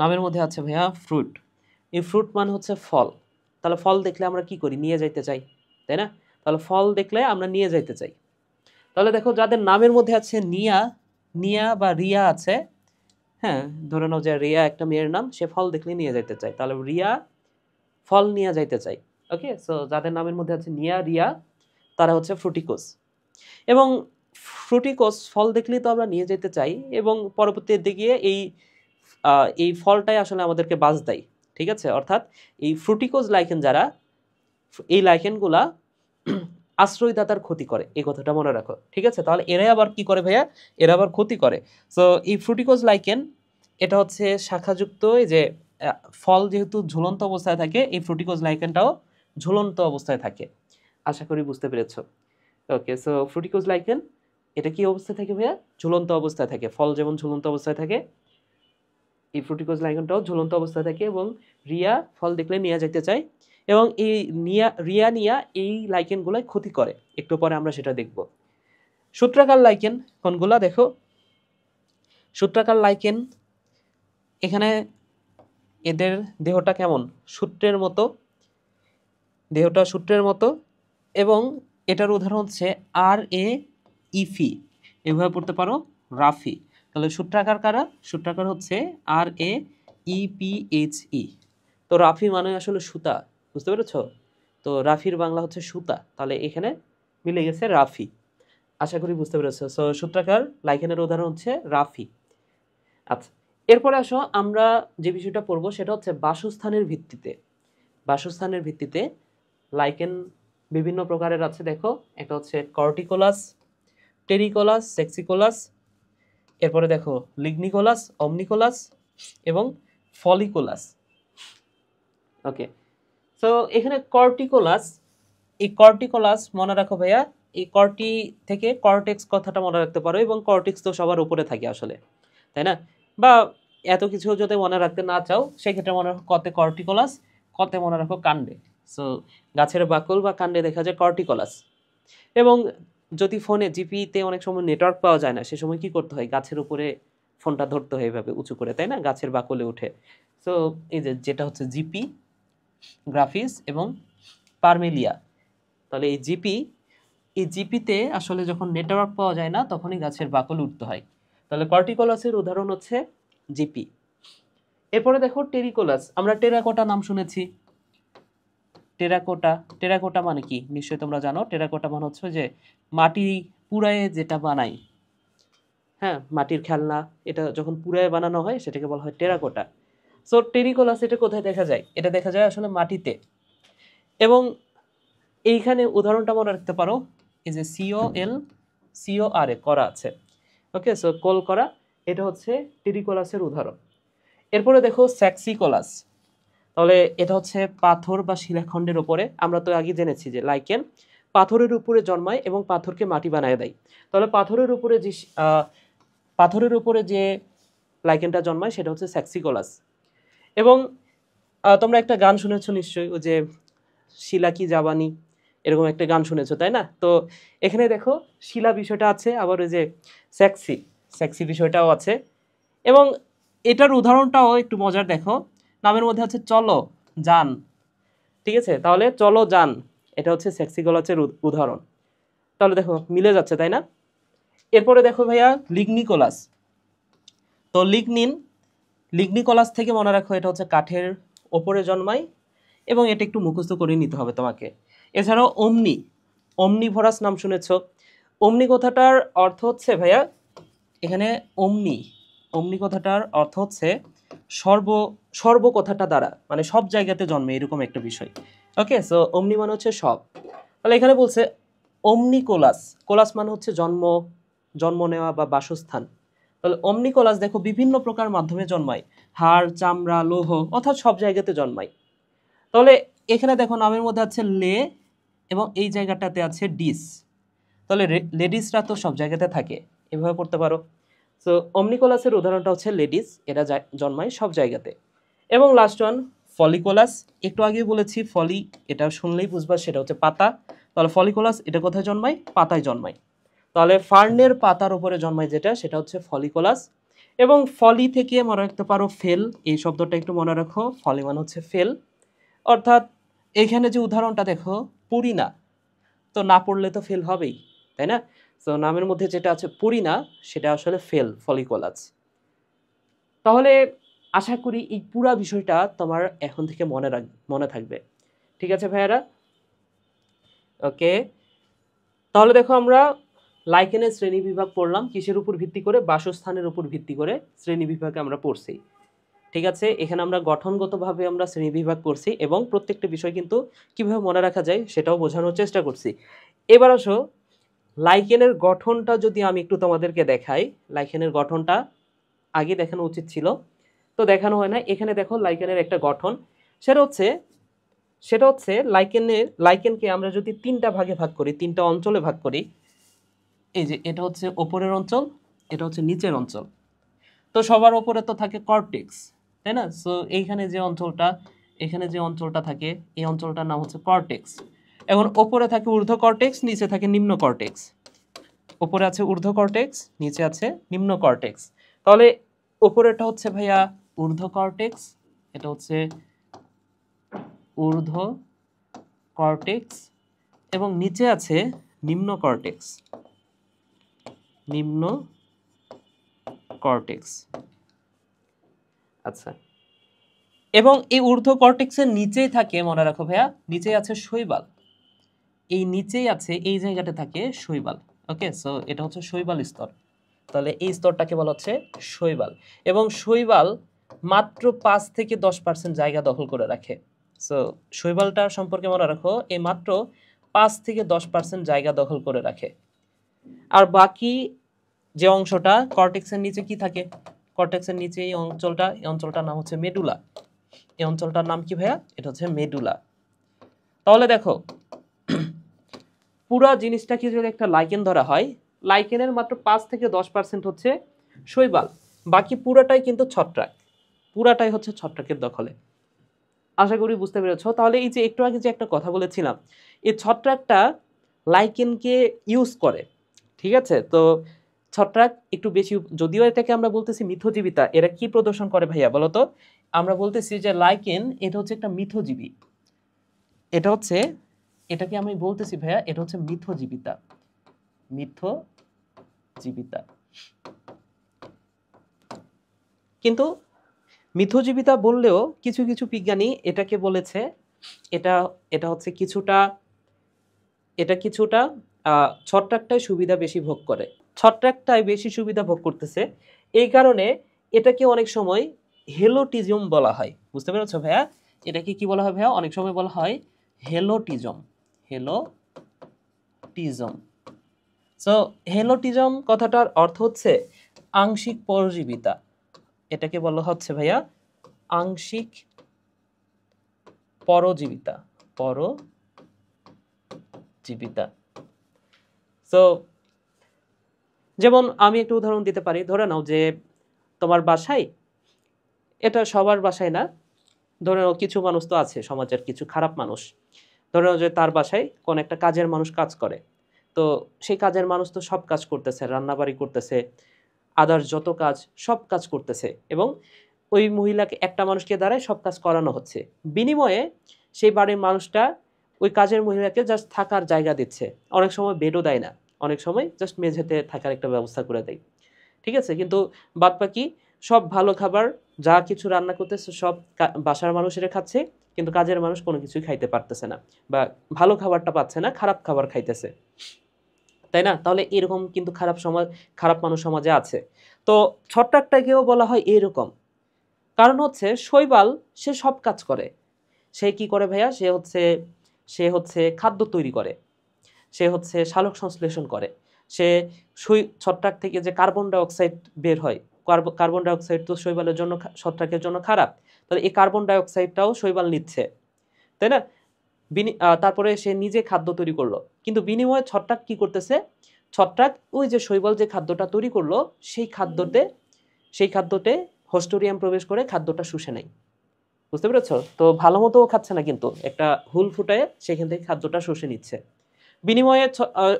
নামের মধ্যে আছে ভাইয়া ফ্রুট। এই ফ্রুট মানে হচ্ছে ফল, তাহলে ফল দেখলে আমরা কি করি? নিয়ে যাইতে চাই, তাই না? তাহলে ফল দেখলে আমরা নিয়ে যাইতে চাই। তাহলে দেখো যাদের নামের মধ্যে আছে নিয়া, নিয়া বা রিয়া আছে, হ্যাঁ, ধরে নাও যে রিয়া একটা মেয়ের নাম, সে ফল দেখলে নিয়ে যাইতে চায়, তাহলে রিয়া ফল নিয়ে যাইতে চাই। ওকে, সো যাদের নামের মধ্যে আছে নিয়া, রিয়া, তারা হচ্ছে ফ্রুটিকোস। এবং ফ্রুটিকোস ফল দেখলেই তো আমরা নিয়ে যেতে চাই, এবং পরবর্তীতে গিয়ে এই ফলটাই আসলে আমাদেরকে বাজ দেয়। ঠিক আছে, অর্থাৎ এই ফ্রুটিকোজ লাইকেন যারা, এই লাইকেনগুলা আশ্রয়দাতার ক্ষতি করে, এই কথাটা মনে রাখো। ঠিক আছে, তাহলে এরাই আবার কি করে ভাইয়া? এরা আবার ক্ষতি করে। সো এই ফ্রুটিকোজ লাইকেন এটা হচ্ছে শাখাযুক্ত, এই যে ফল যেহেতু ঝুলন্ত অবস্থায় থাকে, এই ফ্রুটিকোজ লাইকেনটাও ঝুলন্ত অবস্থায় থাকে। আশা করি বুঝতে পেরেছো। ওকে, সো ফ্রুটিকোজ লাইকেন এটা কি অবস্থায় থাকে ভাইয়া? ঝুলন্ত অবস্থায় থাকে। ফল যেমন ঝুলন্ত অবস্থায় থাকে, এই ফ্রুটিকোজ লাইকেনটাও ঝুলন্ত অবস্থায় থাকে, এবং রিয়া ফল দেখলে নিয়ে যেতে চায়, এবং এই রিয়া এই লাইকেনগুলোই ক্ষতি করে, একটু পরে আমরা সেটা দেখব। সূত্রাকার লাইকেন কোনগুলা দেখো? সূত্রাকার লাইকেন, এখানে এদের দেহটা কেমন? সূত্রের মতো, দেহটা সূত্রের মতো, এবং এটার উদাহরণ হচ্ছে RAEFE, এভাবে পড়তে পারো, রাফি। তাহলে সূত্রাকার কারা? সূত্রাকার হচ্ছে RAEPHE। তো রাফি মানে আসলে সুতা, বুঝতে পেরেছ? তো রাফির বাংলা হচ্ছে সুতা, তাহলে এখানে মিলে গেছে রাফি। আশা করি বুঝতে পেরেছো। সো সূত্রাকার লাইকেনের উদাহরণ হচ্ছে রাফি। আচ্ছা, এরপরে আসো আমরা যে বিষয়টা পড়বো সেটা হচ্ছে বাসস্থানের ভিত্তিতে। বাসস্থানের ভিত্তিতে লাইকেন বিভিন্ন প্রকারের আছে, দেখো। একটা হচ্ছে কর্টিকোলাস, টেরিকোলাস, সেক্সিকোলাস, এরপরে দেখো লিগনিকোলাস, অমনিকোলাস এবং ফলিকোলাস। ওকে, সো এখানে কর্টিকোলাস, এই কর্টিকোলাস মনে রাখো ভাইয়া, এই কর্টি থেকে কর্টেক্স কথাটা মনে রাখতে পারো, এবং কর্টেক্স তো সবার উপরে থাকে আসলে, তাই না? বা এত কিছু যদি মনে রাখতে না চাও, সেক্ষেত্রে মনে রাখো কতে কর্টিকোলাস, কতে মনে রাখো কাণ্ডে। সো গাছের বাকল বা কাণ্ডে দেখা যায় কর্টিকোলাস। এবং যদি ফোনে জিপিতে অনেক সময় নেটওয়ার্ক পাওয়া যায় না, সে সময় কি করতে হয়? গাছের উপরে ফোনটা ধরতে হয় এভাবে উঁচু করে, তাই না? গাছের বাকলে উঠে। সো এই যে যেটা হচ্ছে জিপি, গ্রাফিস এবং পারমেলিয়া। তাহলে এই জিপিতে আসলে যখন নেটওয়ার্ক পাওয়া যায় না, তখনই গাছের বাকলে উঠতে হয়। তাহলে কর্টিকোলাসের উদাহরণ হচ্ছে জিপি। এরপরে দেখো টেরিকোলাস, আমরা টেরাকোটা নাম শুনেছি। টেরাকোটা। টেরাকোটা মানে কি নিশ্চয়ই তোমরা জানো। টেরাকোটা মানে হচ্ছে যে মাটি পুড়ায়ে যেটা বানাই, হ্যাঁ, মাটির খেলনা, এটা যখন পুড়ায়ে বানানো হয় সেটাকে বলা হয় টেরাকোটা। সো টেরিকোলাস এটা কোথায় দেখা যায়? এটা দেখা যায় আসলে মাটিতে। এবং এইখানে উদাহরণটা মনে রাখতে পারো, এই যে COL করা আছে, ওকে, সো কল করা, এটা হচ্ছে টেরিকোলাসের উদাহরণ। এরপরে দেখো স্যাক্সিকোলাস। তাহলে এটা হচ্ছে পাথর বা শিলাখণ্ডের উপরে, আমরা তো আগে জেনেছি যে লাইকেন পাথরের উপরে জন্মায় এবং পাথরকে মাটি বানায় দেয়। তাহলে পাথরের উপরে যে লাইকেনটা জন্মায় সেটা হচ্ছে স্যাক্সিকোলাস। এবং তোমরা একটা গান শুনেছো নিশ্চয়ই, ওই যে শিলা কি জাবানি, এরকম একটা গান শুনেছো তাই না? তো এখানে দেখো শিলা বিষয়টা আছে, আবার ওই যে সেক্সি সেক্সি বিষয়টাও আছে। এবং এটার উদাহরণটাও একটু মজার, দেখো নামের মধ্যে আছে চলো যান, ঠিক আছে? তাহলে চলো যান, এটা হচ্ছে সেক্সিকোলাসের উদাহরণ। তাহলে দেখো মিলে যাচ্ছে তাই না? এরপরে দেখো ভাইয়া লিগনিকোলাস। তো লিগনিকোলাস থেকে মনে রাখো এটা হচ্ছে কাঠের ওপরে জন্মায় এবং এটা একটু মুখস্থ করে নিতে হবে তোমাকে। এছাড়াও অমনিভরাস নাম শুনেছো। অমনি কথাটার অর্থ হচ্ছে ভাইয়া, এখানে অমনি কথাটার অর্থ হচ্ছে সর্ব সর্ব কথাটা দ্বারা, মানে সব জায়গাতে জন্মে এরকম একটা বিষয়। ওকে, সো অমনি মানে হচ্ছে সব। তাহলে এখানে বলছে অমনিকোলাস, কোলাস মানে হচ্ছে জন্ম নেওয়া বা বাসস্থান। তাহলে অমনিকোলাস দেখো বিভিন্ন প্রকার মাধ্যমে জন্মায়, হাড়, চামড়া, লৌহ, অর্থাৎ সব জায়গাতে জন্মায়। তাহলে এখানে দেখো নামের মধ্যে আছে লে এবং এই জায়গাটাতে আছে ডিস। তাহলে লেডিসরা তো সব জায়গাতে থাকে, এভাবে পড়তে পারো। সো অমনিকোলাসের উদাহরণটা হচ্ছে লেডিস, এরা জন্মায় সব জায়গাতে। এবং লাস্ট ওয়ান ফলিকোলাস। একটু আগেই বলেছি ফলি, এটা শুনলেই বুঝবা সেটা হচ্ছে পাতা। তাহলে ফলিকোলাস এটা কোথায় জন্মায়? পাতায় জন্মায়। তাহলে ফার্নের পাতার উপরে জন্মায় যেটা, সেটা হচ্ছে ফলিকোলাস। এবং ফলি থেকে মনে রাখতে পারো ফেল, এই শব্দটা একটু মনে রাখো, ফলি মানে হচ্ছে ফেল। অর্থাৎ এখানে যে উদাহরণটা দেখো পুরিনা, তো না পড়লে তো ফেল হবেই তাই না? তো নামের মধ্যে যেটা আছে পুরিনা, সেটা আসলে ফেল, ফলিকোলাস। তাহলে আশা করি এই পুরা বিষয়টা তোমার এখন থেকে মনে থাকবে। ঠিক আছে ভাইয়ারা? ওকে, তাহলে দেখো আমরা লাইকেনের শ্রেণী বিভাগ পড়লাম কিসের উপর ভিত্তি করে? বাসস্থানের উপর ভিত্তি করে শ্রেণী বিভাগে আমরা পড়ছি। ঠিক আছে, এখানে আমরা গঠনগতভাবে আমরা শ্রেণীবিভাগ করছি এবং প্রত্যেকটা বিষয় কিন্তু কিভাবে মনে রাখা যায় সেটাও বোঝানোর চেষ্টা করছি। এবার আসো লাইকেনের গঠনটা যদি আমি একটু তোমাদেরকে দেখাই, লাইকেনের গঠনটা আগে দেখানো উচিত ছিল, তো দেখানো হয় না। এখানে দেখো লাইকেনের একটা গঠন, সেটা হচ্ছে লাইকেনকে আমরা যদি তিনটা ভাগে ভাগ করি, তিনটা অঞ্চলে ভাগ করি, এই যে এটা হচ্ছে ওপরের অঞ্চল, এটা হচ্ছে নিচের অঞ্চল। তো সবার ওপরে তো থাকে কর্টেক্স, তাই না? সো এখানে যে অঞ্চলটা থাকে, এই অঞ্চলটার নাম হচ্ছে কর্টেক্স। এখন ওপরে থাকে ঊর্ধ্ব কর্টেক্স, নিচে থাকে নিম্ন কর্টেক্স। ওপরে আছে ঊর্ধ্ব কর্টেক্স, নিচে আছে নিম্ন কর্টেক্স। তাহলে ওপরেটা হচ্ছে ভাইয়া ঊর্ধ্ব কর্টেক্স, এটা হচ্ছে ঊর্ধ্ব কর্টেক্স, এবং নিচে আছে নিম্ন কর্টেক্স, নিম্ন কর্টেক্স। আচ্ছা, এবং এই ঊর্ধ্ব কর্টেক্সের নিচেই থাকে, মনে রাখো ভাইয়া, নিচেই আছে শৈবাল। এই নিচেই আছে, এই জায়গাটা থাকে শৈবাল। ওকে, সো এটা হচ্ছে শৈবাল স্তর। তাহলে এই স্তরটাকে বলা হচ্ছে শৈবাল। এবং শৈবাল মাত্র 5 থেকে 10% জায়গা দখল করে রাখে। সো শৈবালটা সম্পর্কে মনে রাখো, এই মাত্র 5 থেকে 10% জায়গা দখল করে রাখে। আর বাকি যে অংশটা কর্টেক্সের নিচে কি থাকে? কর্টেক্সের নিচে এই অঞ্চলটার নাম হচ্ছে মেডুলা। এই অঞ্চলটার নাম কি ভাইয়া? এটা হচ্ছে মেডুলা। তাহলে দেখো পুরা জিনিসটাকে যদি একটা লাইকেন ধরা হয়, লাইকেনের মাত্র 5 থেকে 10% হচ্ছে শৈবাল, বাকি পুরাটাই কিন্তু ছত্রাক, পুরাটাই হচ্ছে ছত্রাকের দখলে। আশা করি বুঝতে পেরেছো। তাহলে এই যে একটু আগে যে একটা কথা বলেছিলাম, এই ছত্রাকটা লাইকেনকে ইউজ করে, ঠিক আছে? তো ছত্রাক একটু বেশি, যদিও এটাকে আমরা বলতেছি মিথজীবিতা, এরা কি প্রদর্শন করে ভাইয়া বলো তো? আমরা বলতেছি যে লাইকেন এটা হচ্ছে একটা মিথজীবী, এটাকে আমি বলতেছি ভাইয়া, এটা হচ্ছে মিথজীবিতা। কিন্তু মিথজীবিতা বললেও কিছু কিছু বিজ্ঞানী এটাকে বলেছে এটা এটা হচ্ছে কিছুটা, এটা কিছুটা ছত্রাকটাই সুবিধা বেশি ভোগ করে, ছত্রাকটাই বেশি সুবিধা ভোগ করতেছে। এই কারণে এটাকে অনেক সময় হেলোটিজম বলা হয়। বুঝতে পেরেছো ভাইয়া? এটাকে কি বলা হয় ভাইয়া? অনেক সময় বলা হয় হেলোটিজম। হেলোটিজম। সো হেলোটিজম কথাটার অর্থ হচ্ছে আংশিক পরজীবিতা। এটাকে বলা হচ্ছে ভাইয়া আংশিক পরজীবিতা। পরজীবিতা। সো যেমন আমি একটা উদাহরণ দিতে পারি। ধরে নাও যে তোমার বাসায়, এটা সবার বাসায় না, ধরে নাও কিছু মানুষ তো আছে সমাজের, কিছু খারাপ মানুষ। ধরে নাও যে তার বাসায় কোন একটা কাজের মানুষ কাজ করে। তো সেই কাজের মানুষ তো সব কাজ করতেছে, রান্নাবাড়ি করতেছে, আদার্স যত কাজ সব কাজ করতেছে, এবং ওই মহিলাকে, একটা মানুষকে দ্বারাই সব কাজ করানো হচ্ছে। বিনিময়ে সেই বাড়ির মানুষটা ওই কাজের মহিলাকে জাস্ট থাকার জায়গা দিচ্ছে, অনেক সময় বেডও দেয় না, অনেক সময় জাস্ট মেঝেতে থাকার একটা ব্যবস্থা করে দেয়। ঠিক আছে? কিন্তু বাদবাকি সব ভালো খাবার, যা কিছু রান্না করতেছে সব বাসার মানুষেরা খাচ্ছে, কিন্তু কাজের মানুষ কোনো কিছুই খাইতে পারতেছে না, বা ভালো খাবারটা পাচ্ছে না, খারাপ খাবার খাইতেছে। তাই না? তাহলে এরকম কিন্তু খারাপ মানুষ সমাজে আছে। তো ছত্রাকটাকেও বলা হয় এরকম। কারণ হচ্ছে শৈবাল সে সব কাজ করে। সে কি করে ভাইয়া? সে হচ্ছে খাদ্য তৈরি করে, সে হচ্ছে সালোক সংশ্লেষণ করে, সে ছত্রাক থেকে যে কার্বন ডাই অক্সাইড বের হয়, কার্বন ডাই অক্সাইড তো শৈবালের জন্য, ছত্রাকের জন্য খারাপ, তাহলে এই কার্বন ডাই অক্সাইডটাও শৈবাল নিচ্ছে, তাই না? তারপরে সে নিজে খাদ্য তৈরি করলো, কিন্তু বিনিময়ে ছত্রাক কি করতেছে? ছত্রাক ওই যে শৈবাল যে খাদ্যটা তৈরি করলো, সেই খাদ্যতে হোস্টোরিয়াম প্রবেশ করে খাদ্যটা শুষে নেয়। বুঝতে পেরেছো? তো ভালো মতো খাচ্ছে না, কিন্তু একটা হুল ফুটায় সেখান থেকে খাদ্যটা শুষে নিচ্ছে। বিনিময়ে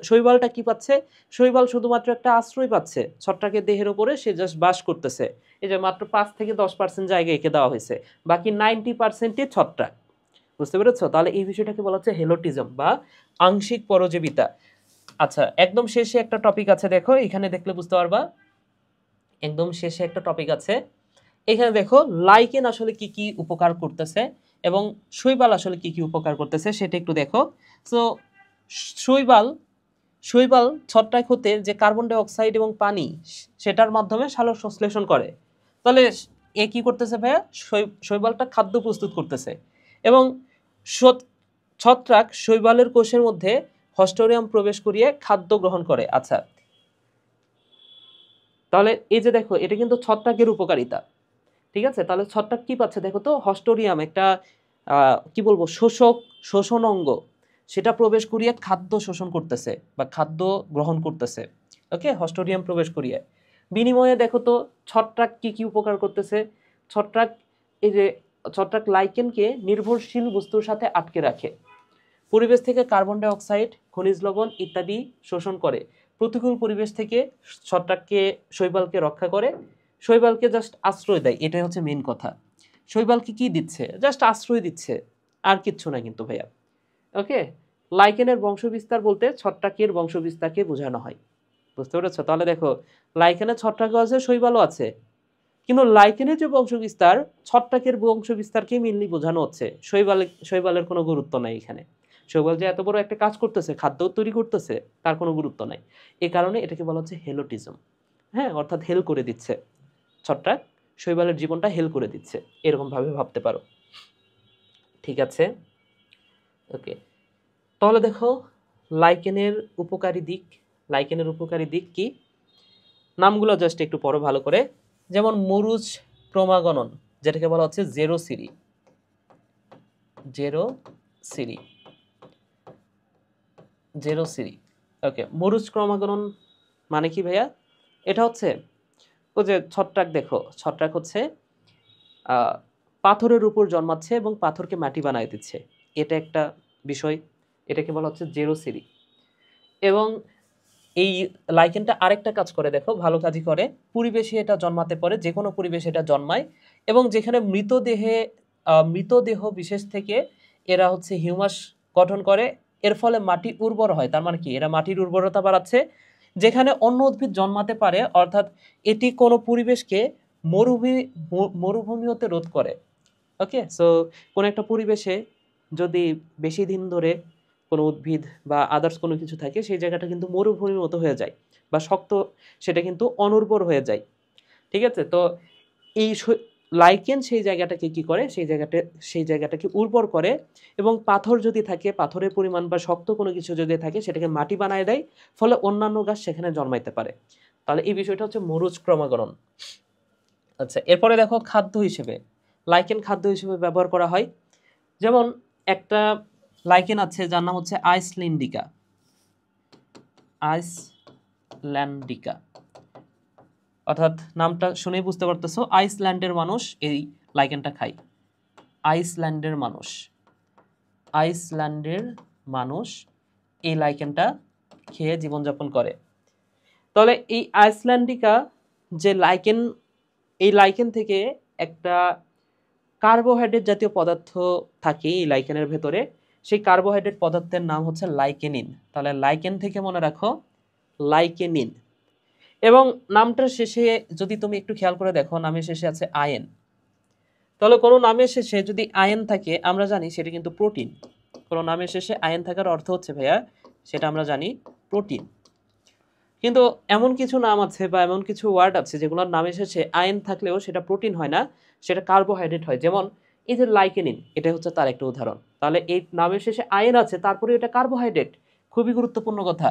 শৈবালটা কি পাচ্ছে? শৈবাল শুধুমাত্র একটা আশ্রয় পাচ্ছে ছত্রাকের দেহের উপরে, সে জাস্ট বাস করতেছে। এই যে মাত্র 5 থেকে 10% জায়গা এঁকে দেওয়া হয়েছে, বাকি 90%ই ছত্রাক। বুঝতে পেরেছো? তাহলে এই বিষয়টাকে বলা হচ্ছে হেলোটিজম বা আংশিক পরজীবিতা। আচ্ছা, একদম শেষে একটা টপিক আছে, দেখো এখানে দেখলে বুঝতে পারবা। একদম শেষে একটা টপিক আছে, এখানে দেখো লাইকেন আসলে কি কি উপকার করতেছে এবং শৈবাল আসলে কি কি উপকার করতেছে সেটা একটু দেখো। সো শৈবাল শৈবাল ছত্রাক হতে যে কার্বন ডাই অক্সাইড এবং পানি, সেটার মাধ্যমে সালোক সংশ্লেষণ করে। তাহলে এ কি করতেছে ভাইয়া? শৈবালটা খাদ্য প্রস্তুত করতেছে, এবং ছত্রাক শৈবালের কোষের মধ্যে হস্টোরিয়াম প্রবেশ করিয়ে খাদ্য গ্রহণ করে। আচ্ছা, তাহলে এই যে দেখো, এটা কিন্তু ছত্রাকের উপকারিতা। ঠিক আছে? তাহলে ছত্রাক কি পাচ্ছে দেখো তো? হস্টোরিয়াম, একটা কি বলবো, শোষণ অঙ্গ, সেটা প্রবেশ করিয়ে খাদ্য শোষণ করতেছে বা খাদ্য গ্রহণ করতেছে। ওকে, হস্টোরিয়াম প্রবেশ করিয়ে। বিনিময়ে দেখো তো ছত্রাক কি কি উপকার করতেছে? ছত্রাক, এই যে ছত্রাক লাইকেনকে নির্ভরশীল বস্তুর সাথে আটকে রাখে, পরিবেশ থেকে কার্বন ডাই অক্সাইড, খনিজ লবণ ইত্যাদি শোষণ করে, প্রতিকূল পরিবেশ থেকে শৈবালকে রক্ষা করে, শৈবালকে জাস্ট আশ্রয় দেয়। এটাই হচ্ছে মেন কথা। শৈবালকে কি দিচ্ছে? জাস্ট আশ্রয় দিচ্ছে, আর কিচ্ছু না কিন্তু ভাইয়া। ওকে, লাইকেনের বংশবিস্তার বলতে ছত্রাকের বংশবিস্তারকে বোঝানো হয়। বুঝতে পেরেছো? তাহলে দেখো, লাইকেনের ছত্রাকও আছে, শৈবালও আছে, কিন্তু লাইকেনের যে বংশবিস্তার, ছত্রাকের বংশবিস্তারকে মেনলি বোঝানো হচ্ছে, শৈবালের কোনো গুরুত্ব নাই এখানে। শৈবাল যে এত বড় একটা কাজ করতেছে, খাদ্য তৈরি করতেছে, তার কোনো গুরুত্ব নাই। এই কারণে এটাকে বলা হচ্ছে হেলোটিজম। হ্যাঁ, অর্থাৎ হেল করে দিচ্ছে ছত্রাক, শৈবালের জীবনটা হেল করে দিচ্ছে, এরকম ভাবে ভাবতে পারো। ঠিক আছে? ওকে, তাহলে দেখো লাইকেনের উপকারী দিক। লাইকেনের উপকারী দিক কি? নামগুলো জাস্ট একটু পড়ো ভালো করে। যেমন মরুচ ক্রমাগণন, যেটাকে বলা হচ্ছে জেরোসিরি। জেরোসিরি জেরোসিরি ওকে, মরুচ ক্রমাগণন মানে কি ভাইয়া? এটা হচ্ছে ওই যে ছত্রাক, দেখো ছত্রাক হচ্ছে পাথরের উপর জন্মাচ্ছে এবং পাথরকে মাটি বানায় দিচ্ছে, এটা একটা বিষয়, এটাকে বলা হচ্ছে জেরোসিরি। এবং এই লাইকেনটা আরেকটা কাজ করে, দেখো ভালো কাজই করে, পরিবেশে এটা জন্মাতে পারে, যে কোনো পরিবেশে এটা জন্মায়, এবং যেখানে মৃতদেহ বিশেষ থেকে এরা হচ্ছে হিউমাস গঠন করে, এর ফলে মাটি উর্বর হয়। তার মানে কি? এরা মাটির উর্বরতা বাড়াচ্ছে। যেখানে অন্য উদ্ভিদ জন্মাতে পারে, অর্থাৎ এটি কোনো পরিবেশকে মরুভূমি মরুভূমি হতে রোধ করে। ওকে, সো কোন একটা পরিবেশে যদি বেশি দিন ধরে কোনো উদ্ভিদ বা আদার্স কোনো কিছু থাকে সেই জায়গাটা কিন্তু মরুভূমির মতো হয়ে যায় বা শক্ত, সেটা কিন্তু অনুর্বর হয়ে যায়। ঠিক আছে? তো এই লাইকেন সেই জায়গাটাকে কি করে, সেই জায়গাটাকে উর্বর করে এবং পাথর যদি থাকে, পাথরের পরিমাণ বা শক্ত কোনো কিছু যদি থাকে সেটাকে মাটি বানায় দেয়, ফলে অন্যান্য গাছ সেখানে জন্মাইতে পারে। তাহলে এই বিষয়টা হচ্ছে মরুজ ক্রমাগরণ। আচ্ছা, এরপরে দেখো খাদ্য হিসেবে লাইকেন খাদ্য হিসেবে ব্যবহার করা হয়। যেমন একটা লাইকেন আছে যার নাম হচ্ছে আইসল্যান্ডিকা। আইসল্যান্ডিকা অর্থাৎ নামটা শুনেই বুঝতে পারতেছো আইসল্যান্ডের মানুষ এই লাইকেনটা খায়। আইসল্যান্ডের মানুষ আইসল্যান্ডের মানুষ এই লাইকেনটা খেয়ে জীবনযাপন করে। তাহলে এই আইসল্যান্ডিকা যে লাইকেন, এই লাইকেন থেকে একটা কার্বোহাইড্রেট জাতীয় পদার্থ থাকে এই লাইকেনের ভেতরে, সেই কার্বোহাইড্রেট পদার্থের নাম হচ্ছে লাইকেনিন। তাহলে লাইকেন থেকে মনে রাখো লাইকেনিন। এবং নামটার শেষে যদি তুমি একটু খেয়াল করে দেখো, নামের শেষে আছে আয়ন। তাহলে কোনো নামের শেষে যদি আয়ন থাকে আমরা জানি সেটা কিন্তু প্রোটিন। কোনো নামের শেষে আয়ন থাকার অর্থ হচ্ছে ভাইয়া, সেটা আমরা জানি প্রোটিন। কিন্তু এমন কিছু নাম আছে বা এমন কিছু ওয়ার্ড আছে যেগুলোর নামের শেষে আয়ন থাকলেও সেটা প্রোটিন হয় না, সেটা কার্বোহাইড্রেট হয়। যেমন এই যে লাইকেনিন, এটা হচ্ছে তার একটা উদাহরণ। তাহলে এই নামের শেষে আয়ন আছে, তারপরে এটা কার্বোহাইড্রেট, খুবই গুরুত্বপূর্ণ কথা।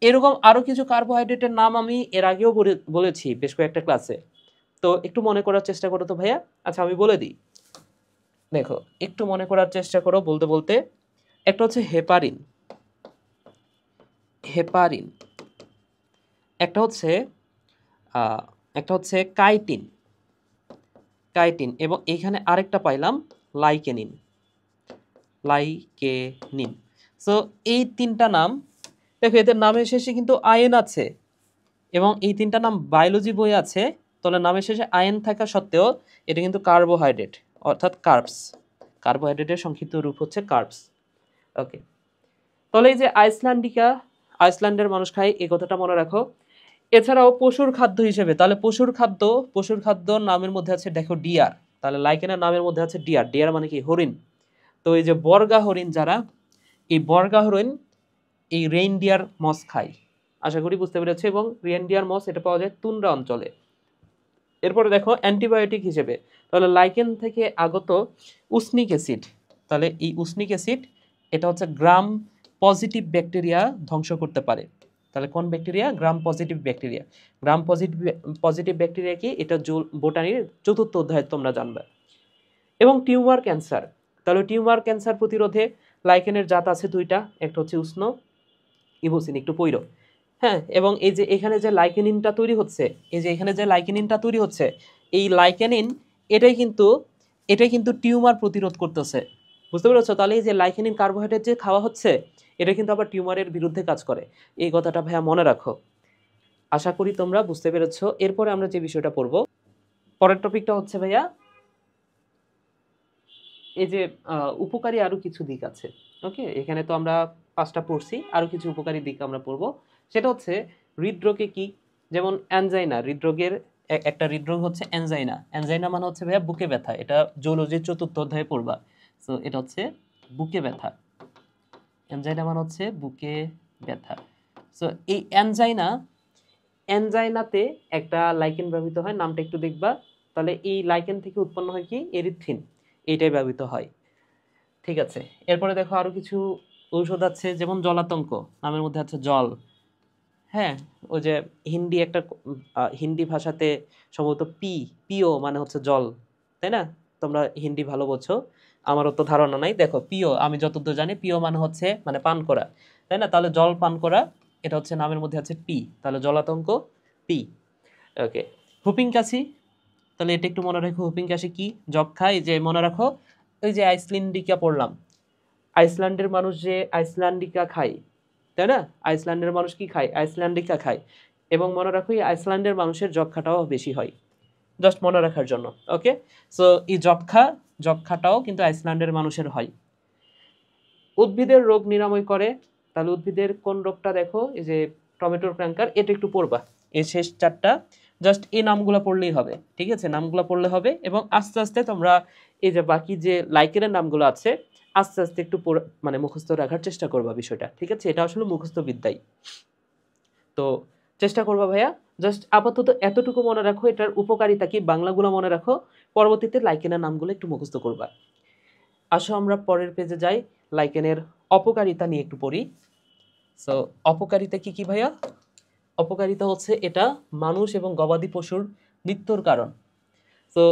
এরকম আরো কিছু কার্বোহাইড্রেটের নাম আমি এর আগেও বলেছি বেশ কয়েকটা ক্লাসে, তো একটু মনে করার চেষ্টা করো তো ভাইয়া। আচ্ছা আমি বলে দিই, দেখো একটু মনে করার চেষ্টা করো বলতে বলতে। একটা হচ্ছে হেপারিন, হেপারিন। একটা হচ্ছে একটা হচ্ছে কাইটিন, কাইটিন। এবং এখানে আরেকটা পাইলাম লাইকেনিন, লাইকেনিন। সো এই তিনটা নাম দেখো, এদের নামের শেষে কিন্তু আয়ন আছে এবং এই তিনটা নাম বায়োলজি বই আছে। তাহলে নামের শেষে আয়ন থাকা সত্ত্বেও এটা কিন্তু কার্বোহাইড্রেট, অর্থাৎ কার্বস। কার্বোহাইড্রেটের সংক্ষিপ্ত রূপ হচ্ছে কার্বস। ওকে, তাহলে এই যে আইসল্যান্ডিকা, আইসল্যান্ডের মানুষ খায়, এই কথাটা মনে রাখো। এছাড়াও পশুর খাদ্য হিসেবে, তাহলে পশুর খাদ্য নামের মধ্যে আছে দেখো ডিয়ার। তাহলে লাইকেনের নামের মধ্যে আছে ডিয়ার। ডিয়ার মানে কি? হরিণ। তো এই যে বর্গা হরিণ যারা, এই বর্গা হরিণ এই রেইনডিয়ার মস খায়। আশা করি বুঝতে পেরেছো। এবং রেইনডিয়ার মস এটা পাওয়া যায় তুন্দ্রা অঞ্চলে। এরপরে দেখো অ্যান্টিবায়োটিক হিসেবে, তাহলে লাইকেন থেকে আগত উসনিক অ্যাসিড। তাহলে এই উসনিক অ্যাসিড এটা হচ্ছে গ্রাম পজিটিভ ব্যাকটেরিয়া ধ্বংস করতে পারে। তাহলে কোন bacteria? Gram positive bacteria. Gram positive bacteria কি? এটা বোটানির 4র্থ অধ্যায়ে তোমরা জানবে। এবং টিউমার ক্যান্সার, তাহলে টিউমার ক্যান্সার প্রতিরোধে লাইকেনের জাত আছে 2টা, একটা হচ্ছে উষ্ণ, ইভোসিন। একটু পইরো, হ্যাঁ। এবং এই যে এখানে যে লাইকেনিনটা তৈরি হচ্ছে, এই যে এখানে যে লাইকেনিনটা তৈরি হচ্ছে, এই লাইকেনিন এটাই কিন্তু টিউমার প্রতিরোধ করতেছে। বুঝতে পেরেছো? তাহলে এই যে লাইকেনিন কার্বোহাইড্রেট যে খাওয়া হচ্ছে, এটা কিন্তু আবার টিউমারের বিরুদ্ধে কাজ করে। এই কথাটা ভাইয়া মনে রাখো। আশা করি তোমরা বুঝতে পেরেছো। এরপরে আমরা যে বিষয়টা পড়বো, পরের টপিকটা হচ্ছে ভাইয়া এই যে উপকারী আরো কিছু দিক আছে। ওকে, এখানে তো আমরা 5টা পড়ছি, আরো কিছু উপকারী দিক আমরা পড়বো। সেটা হচ্ছে হৃদরোগে কি, যেমন অ্যানজাইনা। হৃদরোগের একটা হৃদরোগ হচ্ছে অ্যানজাইনা। অ্যানজাইনা মানে হচ্ছে ভাইয়া বুকে ব্যথা। এটা জুলজির 4র্থ অধ্যায়ে পড়বা। সো এটা হচ্ছে বুকে ব্যথা। অ্যানজাইনা মানে হচ্ছে বুকে ব্যথা। সো এই অ্যানজাইনাতে একটা লাইকেন ব্যবহৃত হয়, নামটা একটু দেখবা। তাহলে এই লাইকেন থেকে উৎপন্ন হয় কি? এরিথ্রিন, এইটাই ব্যবহৃত হয়। ঠিক আছে, এরপরে দেখো আরো কিছু ঔষধ আছে, যেমন জলাতঙ্ক, নামের মধ্যে আছে জল। হ্যাঁ, ওই যে হিন্দি ভাষাতে সম্ভবত পিও মানে হচ্ছে জল, তাই না? তোমরা হিন্দি ভালো বোঝো, আমারও তো ধারণা নাই। দেখো পিও, আমি যতদূর জানি পিও মানে হচ্ছে মানে পান করা, তাই না? তাহলে জল পান করা, এটা হচ্ছে নামের মধ্যে আছে পি। তাহলে জলাতঙ্ক পি। ওকে, হুপিং কাশি, তাহলে এটা একটু মনে রাখো। হুপিং কাশি কি? যক্ষা। এই যে মনে রাখো, ওই যে আইসল্যান্ডিকা পড়লাম, আইসল্যান্ডের মানুষ যে আইসল্যান্ডিকা খায়, তাই না? আইসল্যান্ডের মানুষ কি খায়? আইসল্যান্ডিকা খায়। এবং মনে রাখো এই আইসল্যান্ডের মানুষের যক্ষাটাও বেশি হয়, জাস্ট মনে রাখার জন্য। ওকে, সো এই যক্ষাটাও কিন্তু আইসল্যান্ডের মানুষের হয়। উদ্ভিদের রোগ নিরাময় করে, তাহলে উদ্ভিদের কোন রোগটা দেখো, এই যে টমেটোর ক্যাঙ্কার, এটা একটু পড়বা। এই শেষ 4টা জাস্ট এই নামগুলো পড়লেই হবে। ঠিক আছে, নামগুলো পড়লে হবে এবং আস্তে আস্তে তোমরা এই যে বাকি যে লাইকেনের নামগুলো আছে আস্তে আস্তে একটু মানে মুখস্থ রাখার চেষ্টা করবা বিষয়টা, ঠিক আছে? এটা আসলে মুখস্থ বিদ্যাই। তো চেষ্টা করবা ভাইয়া, জাস্ট আপাতত এতটুকু মনে রাখো, এটার উপকারিতা কি বাংলাগুলো মনে রাখো, পরবর্তীতে লাইকেনের নামগুলো একটু মুখস্থ করবা। আসো আমরা পরের পেজে যাই, লাইকেনের অপকারিতা নিয়ে একটু পড়ি। সো অপকারিতা কি কি ভাইয়া? অপকারিতা হচ্ছে এটা মানুষ এবং গবাদি পশুর মৃত্যুর কারণ। তো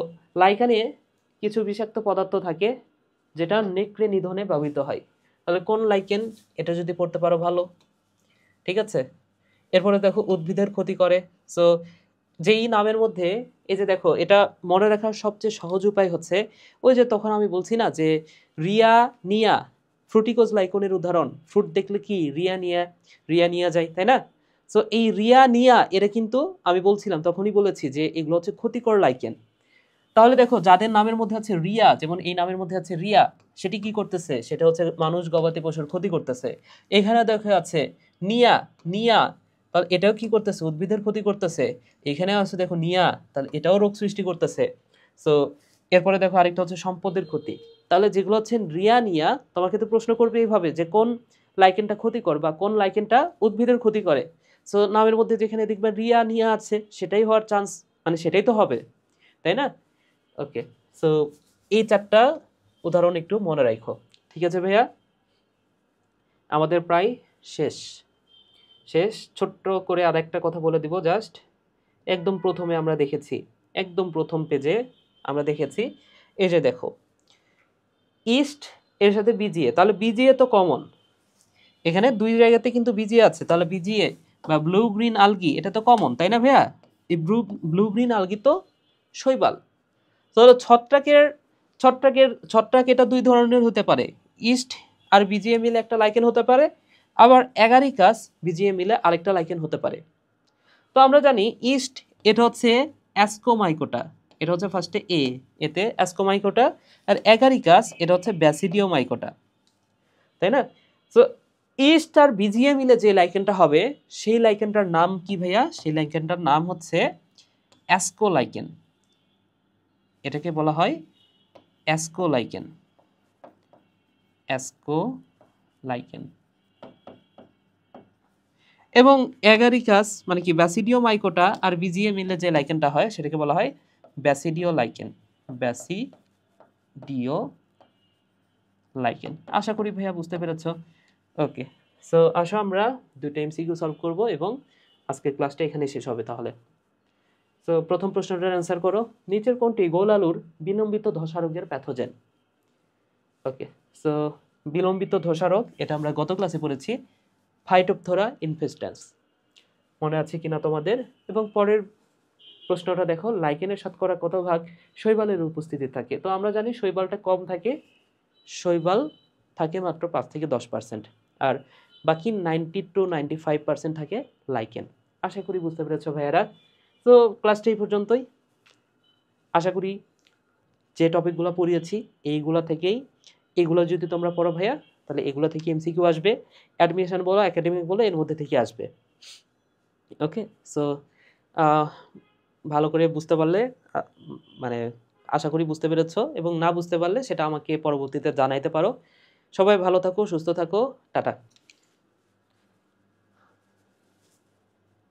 লাইকেনে কিছু বিষাক্ত পদার্থ থাকে যেটা নেকড়ে নিধনে ব্যবহৃত হয়। তাহলে কোন লাইকেন, এটা যদি পড়তে পারো ভালো, ঠিক আছে? এরপরে দেখো উদ্ভিদের ক্ষতি করে। সো যেই নামের মধ্যে, এই যে দেখো, এটা মনে রাখার সবচেয়ে সহজ উপায় হচ্ছে ওই যে তখন আমি বলছি না যে রিয়া নিয়া, ফ্রুটিকোজ লাইকনের উদাহরণ, ফ্রুট দেখলে কি রিয়া নিয়া যায়, তাই না? সো এই রিয়া নিয়া এরা কিন্তু আমি বলছিলাম, তখনই বলেছি যে এগুলো হচ্ছে ক্ষতিকর লাইকেন। তাহলে দেখো যাদের নামের মধ্যে আছে রিয়া, যেমন এই নামের মধ্যে আছে রিয়া, সেটি কি করতেছে? সেটা হচ্ছে মানুষ গবাদি পশুর ক্ষতি করতেছে। এখানে দেখা আছে নিয়া, নিয়া, তাহলে এটাও কি করতেছে? উদ্ভিদের ক্ষতি করতেছে। এখানে আছে দেখো নিয়া, তাহলে এটাও রোগ সৃষ্টি করতেছে। সো এরপরে দেখো আরেকটা হচ্ছে সম্পদের ক্ষতি। তাহলে যেগুলো হচ্ছে রিয়া নিয়া, তোমাকে তো প্রশ্ন করবে এইভাবে যে কোন লাইকেনটা ক্ষতিকর বা কোন লাইকেনটা উদ্ভিদের ক্ষতি করে। সো নামের মধ্যে যেখানে দেখবে রিয়া নিয়া আছে, সেটাই হওয়ার চান্স, মানে সেটাই তো হবে, তাই না? ওকে, সো এই চারটা উদাহরণ একটু মনে রাখো, ঠিক আছে ভাইয়া? আমাদের প্রায় শেষ শেষ ছোট্ট করে আরেকটা কথা বলে দিব জাস্ট। একদম প্রথমে আমরা দেখেছি, একদম প্রথম পেজে আমরা দেখেছি, এই যে দেখো ইস্ট এর সাথে বিজিএ, তাহলে বিজিএ তো কমন, এখানে দুই জায়গাতে কিন্তু বিজিএ আছে, তাহলে বিজিএ বা ব্লু গ্রিন আলগি এটা তো কমন, তাই না ভাইয়া? এই ব্লু গ্রিন আলগি তো শৈবাল। তাহলে ছত্রাক এটা দুই ধরনের হতে পারে, ইস্ট আর বিজিএ মিলে একটা লাইকেন হতে পারে, আবার অ্যাগারিকাস বিজিএ মিলে আরেকটা লাইকেন হতে পারে। তো আমরা জানি ইস্ট এটা হচ্ছে অ্যাসকোমাইকোটা, এটা হচ্ছে ফার্স্টে এতে অ্যাসকোমাইকোটা, আর অ্যাগারিকাস এটা হচ্ছে ব্যাসিডিওমাইকোটা, তাই না? তো ইস্ট আর বিজিএ মিলে যে লাইকেনটা হবে সেই লাইকেনটার নাম কি ভাইয়া? সেই লাইকেনটার নাম হচ্ছে অ্যাসকোলাইকেন, এটাকে বলা হয় অ্যাসকোলাইকেন, অ্যাসকোলাইকেন। এবং অ্যাগারিকাস মানে কি ব্যাসিডিওমাইকোটা আর বিজিএ মিলে যে লাইকেনটা হয় সেটাকে বলা হয় ব্যাসিডিওলাইকেন, ব্যাসিডিওলাইকেন। আশা করি ভাইয়া বুঝতে পেরেছো। ওকে, সো আসো আমরা দুটো এমসিকিউ সলভ করব এবং আজকের ক্লাসটা এখানে শেষ হবে তাহলে। সো প্রথম প্রশ্নটার অ্যান্সার করো, নিচের কোনটি গোল আলুর বিলম্বিত ধসা রোগের প্যাথোজেন? ওকে, সো বিলম্বিত ধসা রোগ এটা আমরা গত ক্লাসে পড়েছি, ফাইটোপথোরা ইনফেস্ট্যান্স, মনে আছে কিনা তোমাদের? এবং পরের প্রশ্নটা দেখো, লাইকেনের শতকরা কত ভাগ শৈবালের উপস্থিতি থাকে? তো আমরা জানি শৈবালটা কম থাকে, শৈবাল থাকে মাত্র 5 থেকে 10%, আর বাকি 90 to 95% থাকে লাইকেন। আশা করি বুঝতে পেরেছো ভাইয়ারা। তো ক্লাসটা এই পর্যন্তই। আশা করি যে টপিকগুলো পড়িয়েছি এইগুলো যদি তোমরা পড়ো ভাইয়া, তাহলে এগুলো থেকে এমসিকিউ আসবে, অ্যাডমিশন বলো একাডেমিক বলো এর মধ্যে থেকে আসবে। ওকে, সো ভালো করে বুঝতে পারলে মানে আশা করি বুঝতে পেরেছো, এবং না বুঝতে পারলে সেটা আমাকে পরবর্তীতে জানাইতে পারো। সবাই ভালো থাকো, সুস্থ থাকো, টাটা।